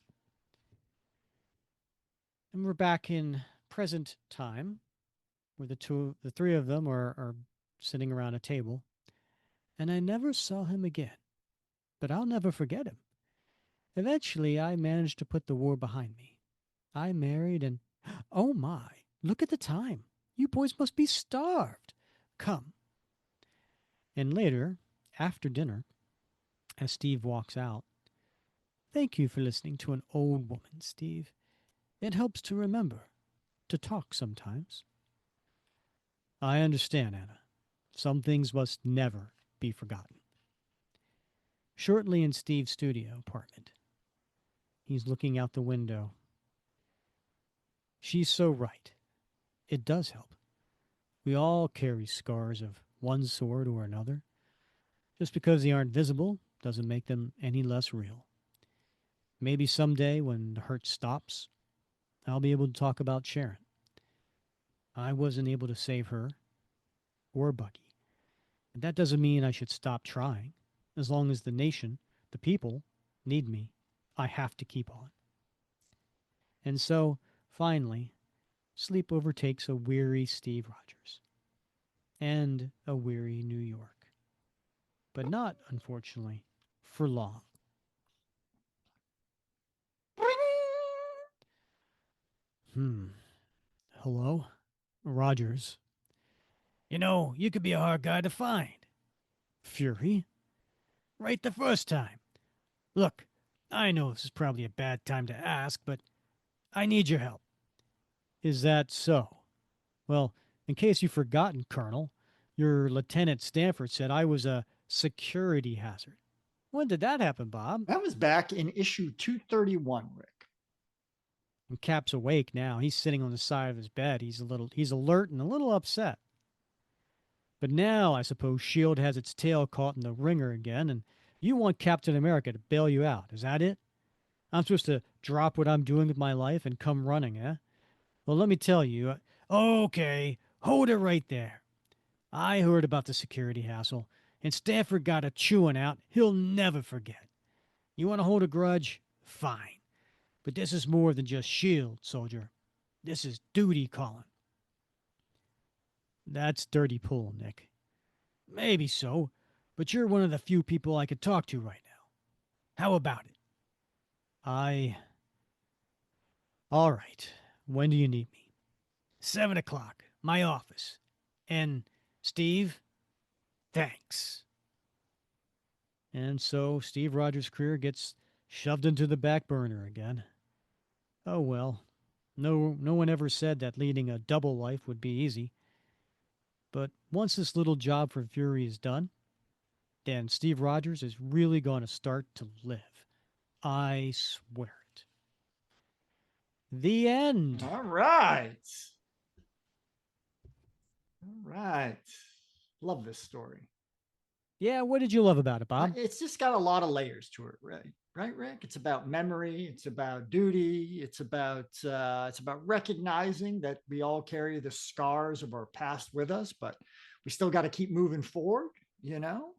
And we're back in present time, where the three of them are sitting around a table. And I never saw him again. But I'll never forget him. Eventually, I managed to put the war behind me. I married and, oh my, look at the time. You boys must be starved. Come. And later, after dinner, as Steve walks out, thank you for listening to an old woman, Steve. It helps to remember to talk sometimes. I understand, Anna. Some things must never be forgotten. Shortly in Steve's studio apartment, he's looking out the window. She's so right. It does help. We all carry scars of one sort or another. Just because they aren't visible doesn't make them any less real. Maybe someday when the hurt stops, I'll be able to talk about Sharon. I wasn't able to save her or Bucky. And that doesn't mean I should stop trying. As long as the nation, the people, need me, I have to keep on. And so, finally, sleep overtakes a weary Steve Rogers and a weary New York. But not, unfortunately, for long. Hmm. Hello? Rogers. You know, you could be a hard guy to find. Fury? Right the first time. Look, I know this is probably a bad time to ask, but I need your help. Is that so? Well, in case you've forgotten, Colonel, your Lieutenant Stanford said I was a security hazard. When did that happen, Bob? That was back in issue 231, Rick. And Cap's awake now. He's sitting on the side of his bed. He's alert and a little upset. But now I suppose Shield has its tail caught in the ringer again, and you want Captain America to bail you out. Is that it? I'm supposed to drop what I'm doing with my life and come running, eh? Well, let me tell you. Okay, hold it right there. I heard about the security hassle, and Stanford got a chewing out he'll never forget. You want to hold a grudge? Fine. But this is more than just Shield, soldier. This is duty calling. That's dirty pull, Nick. Maybe so, but you're one of the few people I could talk to right now. How about it? I. All right. When do you need me? 7 o'clock. My office. And, Steve, thanks. And so Steve Rogers' career gets shoved into the back burner again. Oh well. No one ever said that leading a double life would be easy. But once this little job for Fury is done, then Steve Rogers is really going to start to live. I swear it. The end. All right. All right. Love this story. Yeah, what did you love about it, Bob? It's just got a lot of layers to it, right? Right, Rick. It's about memory. It's about duty. It's about recognizing that we all carry the scars of our past with us, but we still got to keep moving forward. You know,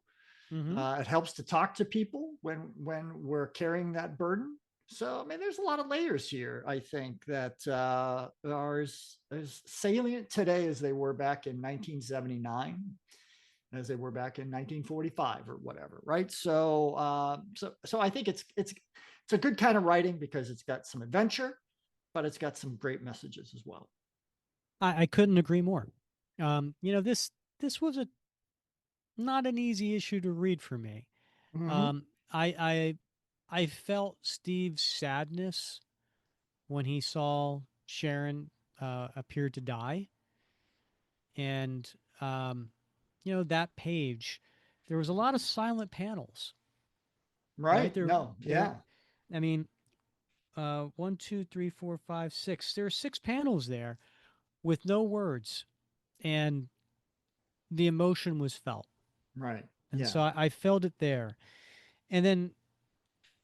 Mm-hmm. it helps to talk to people when we're carrying that burden. So, I mean, there's a lot of layers here. I think that are as salient today as they were back in 1979, as they were back in 1945 or whatever, right? So I think it's a good kind of writing because it's got some adventure, but it's got some great messages as well. I couldn't agree more. This was a not an easy issue to read for me. Mm-hmm. Um, I I felt Steve's sadness when he saw Sharon appear to die, and that page, there was a lot of silent panels, right? Right? No, There. yeah, I mean, one, two, three, four, five, six. There are six panels there with no words, and the emotion was felt, right, and yeah, so I felt it there. And then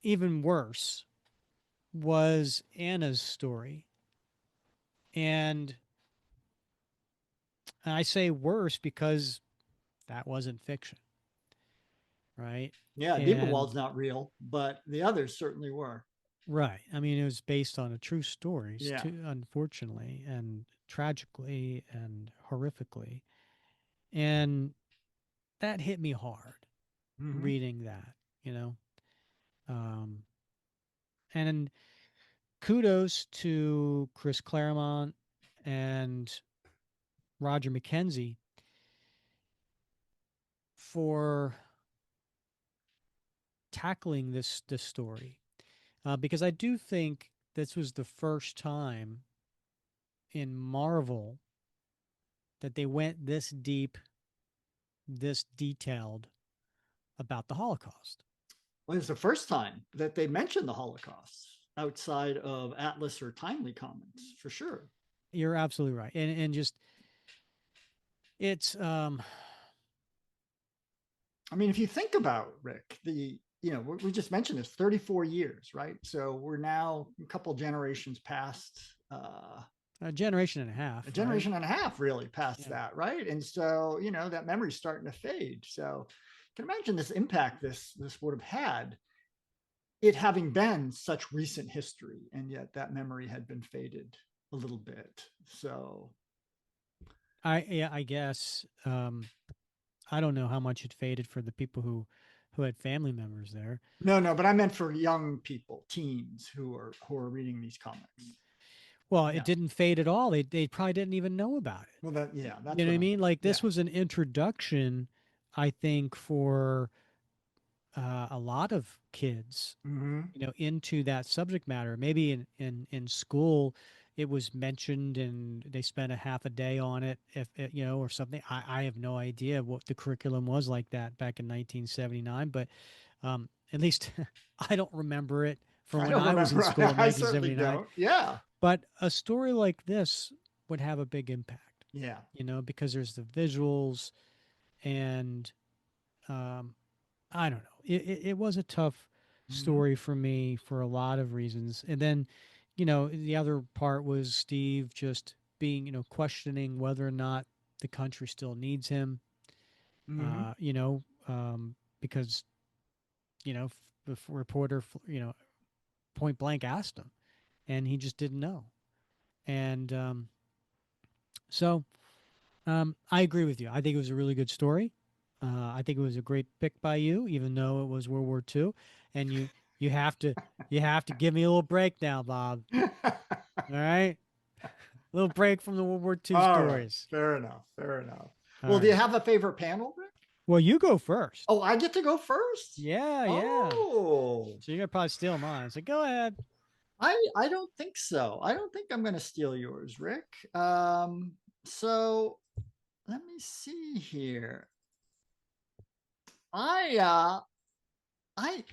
even worse was Anna's story, and I say worse because that wasn't fiction, right? yeah. And Deepawald's not real, but the others certainly were. right, I mean, it was based on a true stories, Yeah. too, unfortunately, and tragically and horrifically, and that hit me hard Mm-hmm. reading that, you know. Um, and kudos to Chris Claremont and Roger McKenzie for tackling this story, because I do think this was the first time in marvel that they went this deep, this detailed about the Holocaust. Well, it's the first time that they mentioned the Holocaust outside of Atlas or Timely comments, for sure. You're absolutely right. And just it's I mean, if you think about Rick, we just mentioned this 34 years, right? So we're now a couple generations past, a generation and a half, a right? generation and a half really past Yeah. that, right? And so, that memory's starting to fade. So you can imagine this impact this would have had, it having been such recent history, and yet that memory had been faded a little bit. So I guess I don't know how much it faded for the people who had family members there. no, but I meant for young people, teens who are reading these comics. Well, it Yeah. didn't fade at all. They probably didn't even know about it. Well, that's You know what what I I'm. mean? Like Yeah. this was an introduction, I think, for a lot of kids, Mm-hmm. into that subject matter. Maybe in school, it was mentioned and they spent a half a day on it, if or something. I have no idea what the curriculum was like that back in 1979, but at least I don't remember it from I when don't I was in remember. school in I certainly 1979. don't. Yeah. But a story like this would have a big impact, Yeah. because there's the visuals and um, I don't know. It was a tough Mm-hmm. story for me for a lot of reasons. And then, the other part was Steve just being, questioning whether or not the country still needs him, Mm-hmm. because, the reporter, point blank asked him and he just didn't know. And so I agree with you. I think it was a really good story. I think it was a great pick by you, even though it was World War II. And you have to you have to give me a little break now, Bob. All right, a little break from the World War II All right. stories. Fair enough. Fair enough. All Well, do you right. have a favorite panel, Rick? Well, you go first. Oh, I get to go first. Yeah, yeah. Oh, So you're gonna probably steal mine. So go ahead. I don't think so. I don't think I'm going to steal yours, Rick. So let me see here. I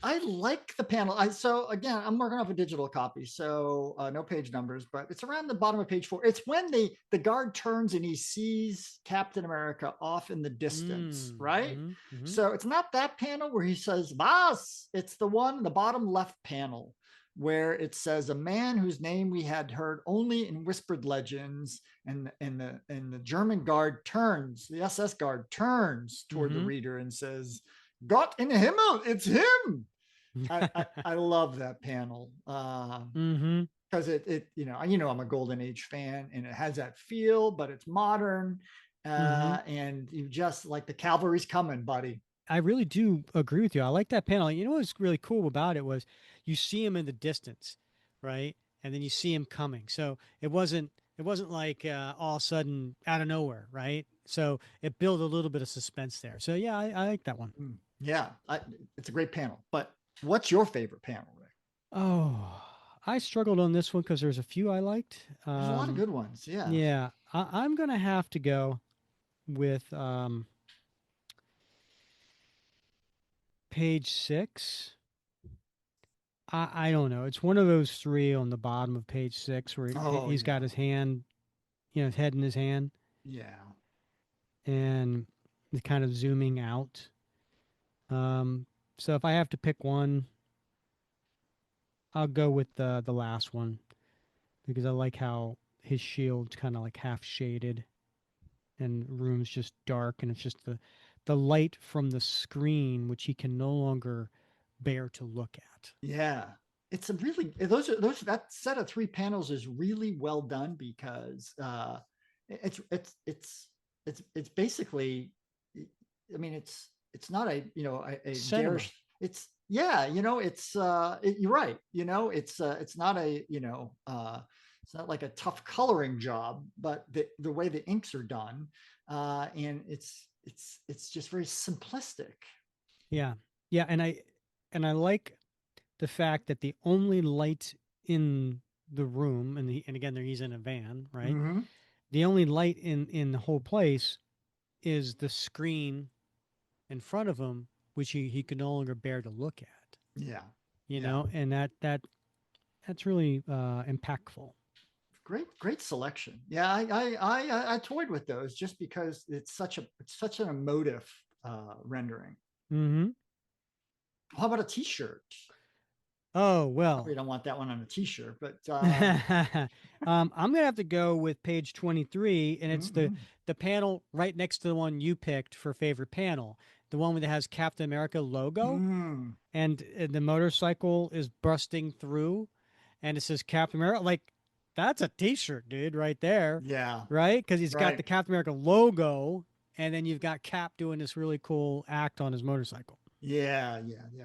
I like the panel. So again, I'm working off a digital copy, so no page numbers, but it's around the bottom of page 4. It's when the guard turns and he sees Captain America off in the distance, right? Mm-hmm. So it's not that panel where he says "Boss." It's the one, the bottom left panel, where it says a man whose name we had heard only in whispered legends, and the German guard turns, the SS guard turns toward the Mm-hmm. reader and says, "Gott in Himmel, it's him." I love that panel Mm-hmm. because I'm a Golden Age fan, and it has that feel, but it's modern, Mm-hmm. and you just like the cavalry's coming, buddy. I really do agree with you. I like that panel. You know what's really cool about it was you see him in the distance, right? And then you see him coming. So it wasn't like all of a sudden out of nowhere, right? So it built a little bit of suspense there. So yeah, I like that one. Yeah, it's a great panel. But what's your favorite panel, Rick? Oh, I struggled on this one because there's a few I liked. There's a lot of good ones. Yeah. Yeah, I'm gonna have to go with page 6. I don't know. It's one of those three on the bottom of page 6 where Oh he's got yeah. his hand, his head in his hand, Yeah. and he's kind of zooming out. Um, so if I have to pick one, I'll go with the last one because I like how his shield's kind of like half shaded and the room's just dark and it's just the light from the screen which he can no longer bear to look at. Yeah. It's a really those that set of 3 panels is really well done because it's it's it's it's basically, I mean, it's not a Cinema. garish, it's yeah, you're right, it's not it's not like a tough coloring job, but the way the inks are done, and it's just very simplistic. Yeah. Yeah, and I like the fact that the only light in the room, and again, he's in a van, right? Mm-hmm. The only light in the whole place is the screen in front of him, which he could no longer bear to look at. Yeah. You Yeah. know, and that's really impactful. Great selection. Yeah, I toyed with those just because it's such an emotive rendering. Mm-hmm. How about a T-shirt? Oh Probably well. don't want that one on a T-shirt, but I'm gonna have to go with page 23, and it's mm-hmm. the panel right next to the one you picked for favorite panel, the one that has Captain America logo, Mm. and the motorcycle is busting through, and it says Captain America. Like, that's a T-shirt, dude, right there, Yeah, right? Because he's got right. the Captain America logo, and then you've got Cap doing this really cool act on his motorcycle. Yeah.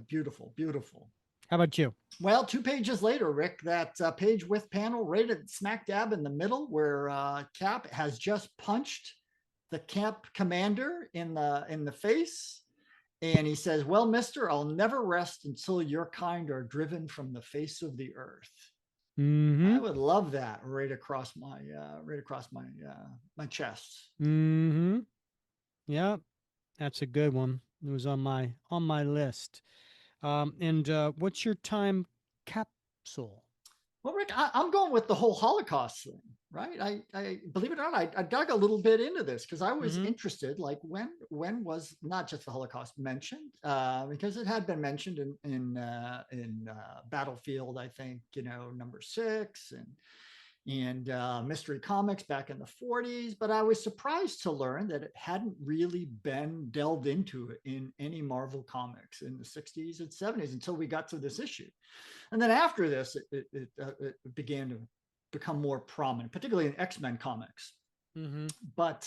Beautiful, beautiful. How about you? Well, 2 pages later, Rick, that page with panel rated smack dab in the middle where Cap has just punched the camp commander in the face. And he says, "Well, mister, I'll never rest until your kind are driven from the face of the earth." Mm-hmm. I would love that right across my chest. Mm-hmm. Yeah, that's a good one. It was on my list. And what's your time capsule? Well, Rick, I'm going with the whole Holocaust thing, right? I believe it or not, I dug a little bit into this because I was Mm-hmm. interested. Like, when was not just the Holocaust mentioned? Because it had been mentioned in Battlefield, I think, number 6, and Mystery Comics back in the 40s. But I was surprised to learn that it hadn't really been delved into in any Marvel comics in the 60s and 70s until we got to this issue. And then after this, it began to become more prominent, particularly in X-Men comics. Mm-hmm. But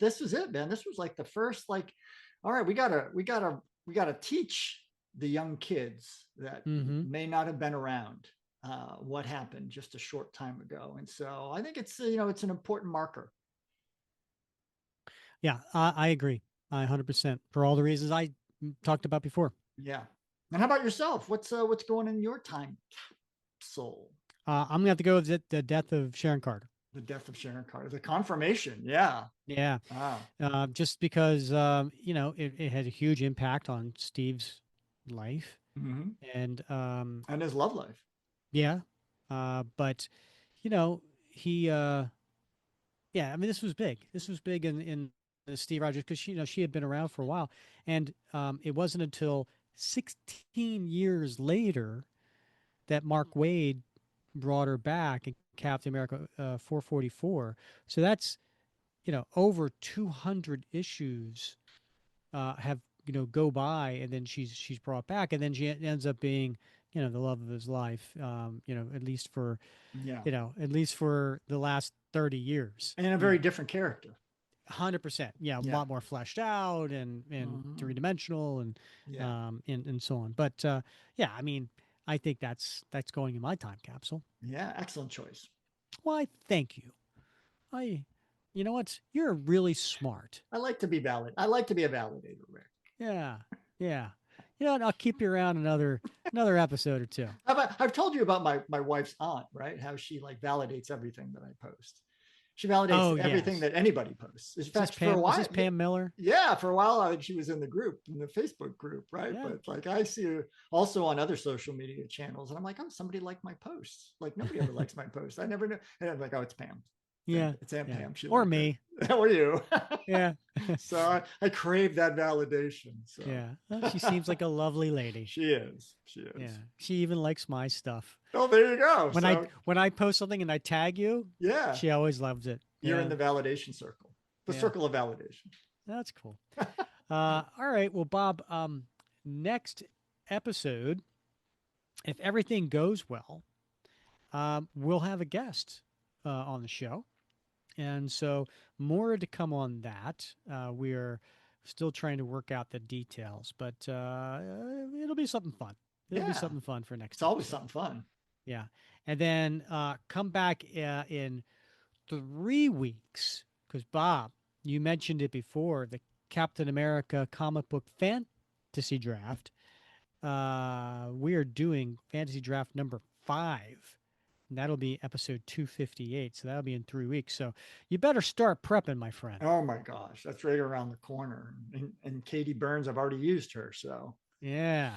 this was it, man. This was like the first, like, all right, we gotta teach the young kids that Mm-hmm. may not have been around what happened just a short time ago. And so I think it's an important marker. Yeah, I agree. 100% for all the reasons I talked about before. Yeah. And how about yourself? What's going in your time capsule? I'm gonna have to go with the death of Sharon Carter. The death of Sharon Carter, the confirmation. Yeah. Yeah, Wow. just because it had a huge impact on Steve's life, Mm-hmm. and And his love life. yeah, but he yeah, I mean, this was big. This was big in the Steve Rogers because she had been around for a while, and it wasn't until 16 years later that Mark Wade brought her back in Captain America 444. So that's over 200 issues have go by, and then she's brought back, and then she ends up being the love of his life. At least for Yeah. at least for the last 30 years. And a very different character. 100%. Yeah, a Yeah. lot more fleshed out and Mm-hmm. three dimensional Yeah. and so on. But yeah, I mean, I think that's going in my time capsule. Yeah. Excellent choice. Why? Thank you. I, you know what? You're really smart. I like to be valid. I like to be a validator, Rick. Yeah, yeah. You know what? I'll keep you around another episode or two. I've told you about my wife's aunt, right? How she like validates everything that I post. She validates Oh everything yes. that anybody posts. In Is this fact, for a Pam? Is while, this Pam Miller? yeah, for a while, I think she was in the Facebook group, right? Yeah. But like, I see her also on other social media channels, and I'm like, oh, somebody liked my posts. Like, nobody ever likes my posts. I never know. And I'm like, oh, it's Pam. Yeah. It's Aunt Yeah. Pam. She Or liked me. it. Or you. Yeah. So I crave that validation. So Yeah. Well, she seems like a lovely lady. she is. She is. Yeah. She even likes my stuff. Oh, there you go. When So I post something and I tag you, yeah, she always loves it. you're Yeah. in the validation circle, the Yeah. circle of validation. That's cool. All right. Well, Bob, next episode, if everything goes well, we'll have a guest on the show. And so more to come on that. We're still trying to work out the details, but it'll be something fun. It'll be Yeah, something fun for next it's always episode. something fun. Yeah. And then come back in 3 weeks because, Bob, you mentioned it before, the Captain America comic book fantasy draft. We are doing fantasy draft number 5 And that'll be episode 258. So that'll be in 3 weeks. So you better start prepping, my friend. Oh my gosh, that's right around the corner. And Katie Burns, I've already used her. So Yeah.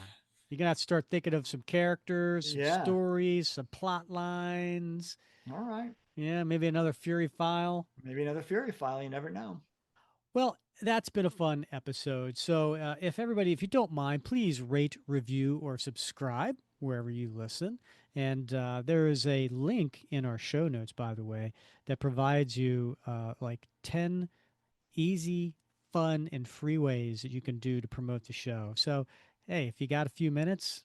You're going to have to start thinking of some characters, some yeah. stories, some plot lines. All right. Yeah, maybe another Fury file. Maybe another Fury file. You never know. Well, that's been a fun episode. So, if you don't mind, please rate, review, or subscribe wherever you listen. And there is a link in our show notes, by the way, that provides you like 10 easy, fun, and free ways that you can do to promote the show. So, hey, if you got a few minutes,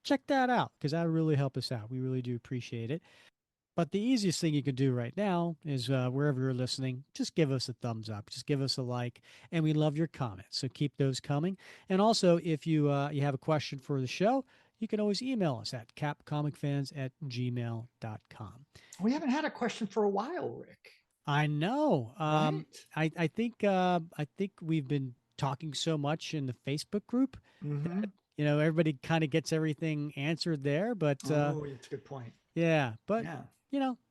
check that out because that would really help us out. We really do appreciate it. But the easiest thing you can do right now is wherever you're listening, just give us a thumbs up, just give us a like, and we love your comments. So keep those coming. And also, if you have a question for the show, you can always email us at capcomicfans@gmail.com. We haven't had a question for a while, Rick. I know. Right? I think we've been talking so much in the Facebook group Mm-hmm. that everybody kind of gets everything answered there. But Oh, it's a good point. yeah, but Yeah.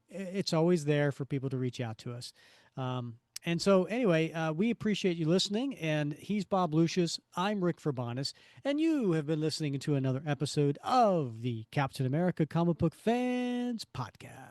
it's always there for people to reach out to us. And so, anyway, we appreciate you listening. And he's Bob Lucius. I'm Rick Verbanis. And you have been listening to another episode of the Captain America Comic Book Fans Podcast.